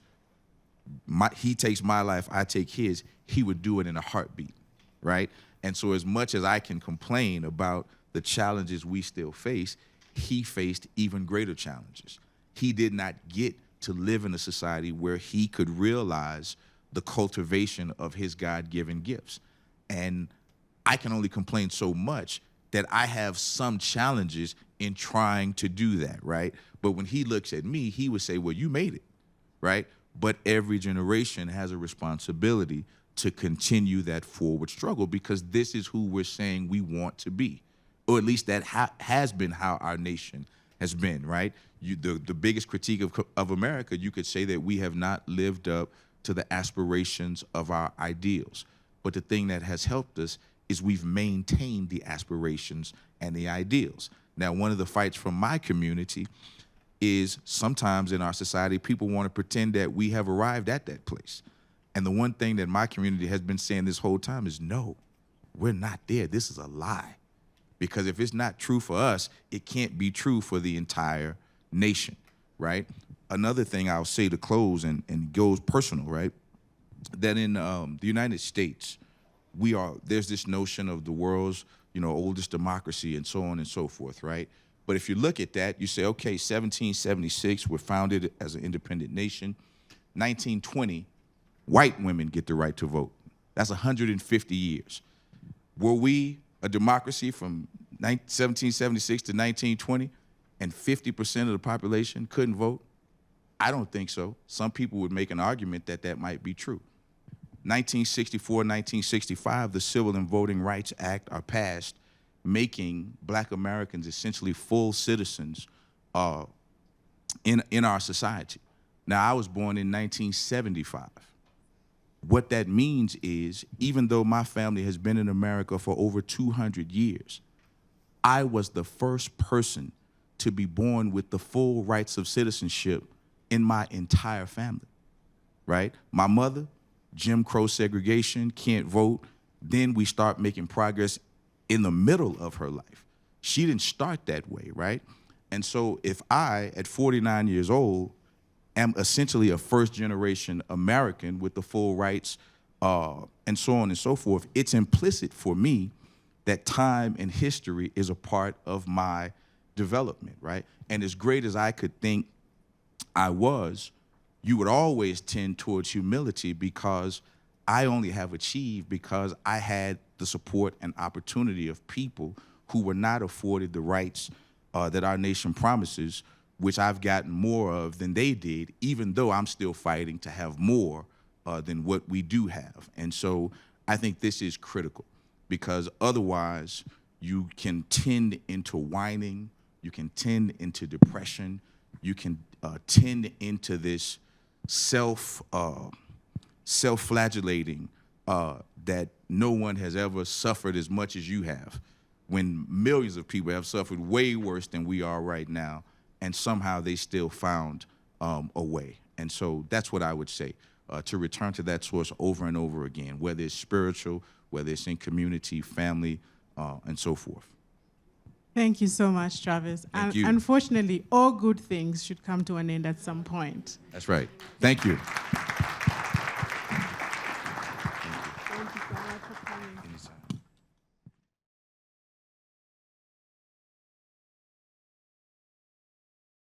he takes my life, I take his, he would do it in a heartbeat, right? And so as much as I can complain about the challenges we still face, he faced even greater challenges. He did not get to live in a society where he could realize the cultivation of his God-given gifts. And I can only complain so much that I have some challenges in trying to do that, right? But when he looks at me, he would say, well, you made it, right? But every generation has a responsibility to continue that forward struggle because this is who we're saying we want to be. Or at least that has been how our nation has been, right? The biggest critique of America, you could say that we have not lived up to the aspirations of our ideals. But the thing that has helped us is we've maintained the aspirations and the ideals. Now, one of the fights from my community is sometimes in our society, people want to pretend that we have arrived at that place. And the one thing that my community has been saying this whole time is, no, we're not there. This is a lie. Because if it's not true for us, it can't be true for the entire nation, right? Another thing I'll say to close, and goes personal, right? That in the United States, there's this notion of the world's, oldest democracy and so on and so forth, right? But if you look at that, you say, okay, 1776, we're founded as an independent nation. 1920, white women get the right to vote. That's 150 years. Were we a democracy from 1776 to 1920 and 50% of the population couldn't vote? I don't think so. Some people would make an argument that that might be true. 1964, 1965, the Civil and Voting Rights Act are passed, making Black Americans essentially full citizens in our society. Now, I was born in 1975. What that means is, even though my family has been in America for over 200 years, I was the first person to be born with the full rights of citizenship in my entire family, right? My mother, Jim Crow segregation, can't vote, then we start making progress in the middle of her life. She didn't start that way, right? And so if I, at 49 years old, am essentially a first-generation American with the full rights and so on and so forth, it's implicit for me that time and history is a part of my development, right? And as great as I could think I was, you would always tend towards humility because I only have achieved because I had the support and opportunity of people who were not afforded the rights that our nation promises, which I've gotten more of than they did, even though I'm still fighting to have more than what we do have. And so I think this is critical because otherwise you can tend into whining, you can tend into depression, you can tend into this self-flagellating that no one has ever suffered as much as you have, when millions of people have suffered way worse than we are right now, and somehow they still found a way. And so that's what I would say, to return to that source over and over again, whether it's spiritual, whether it's in community, family, and so forth. Thank you so much, Travis. Thank you. Unfortunately, all good things should come to an end at some point. That's right. Thank you.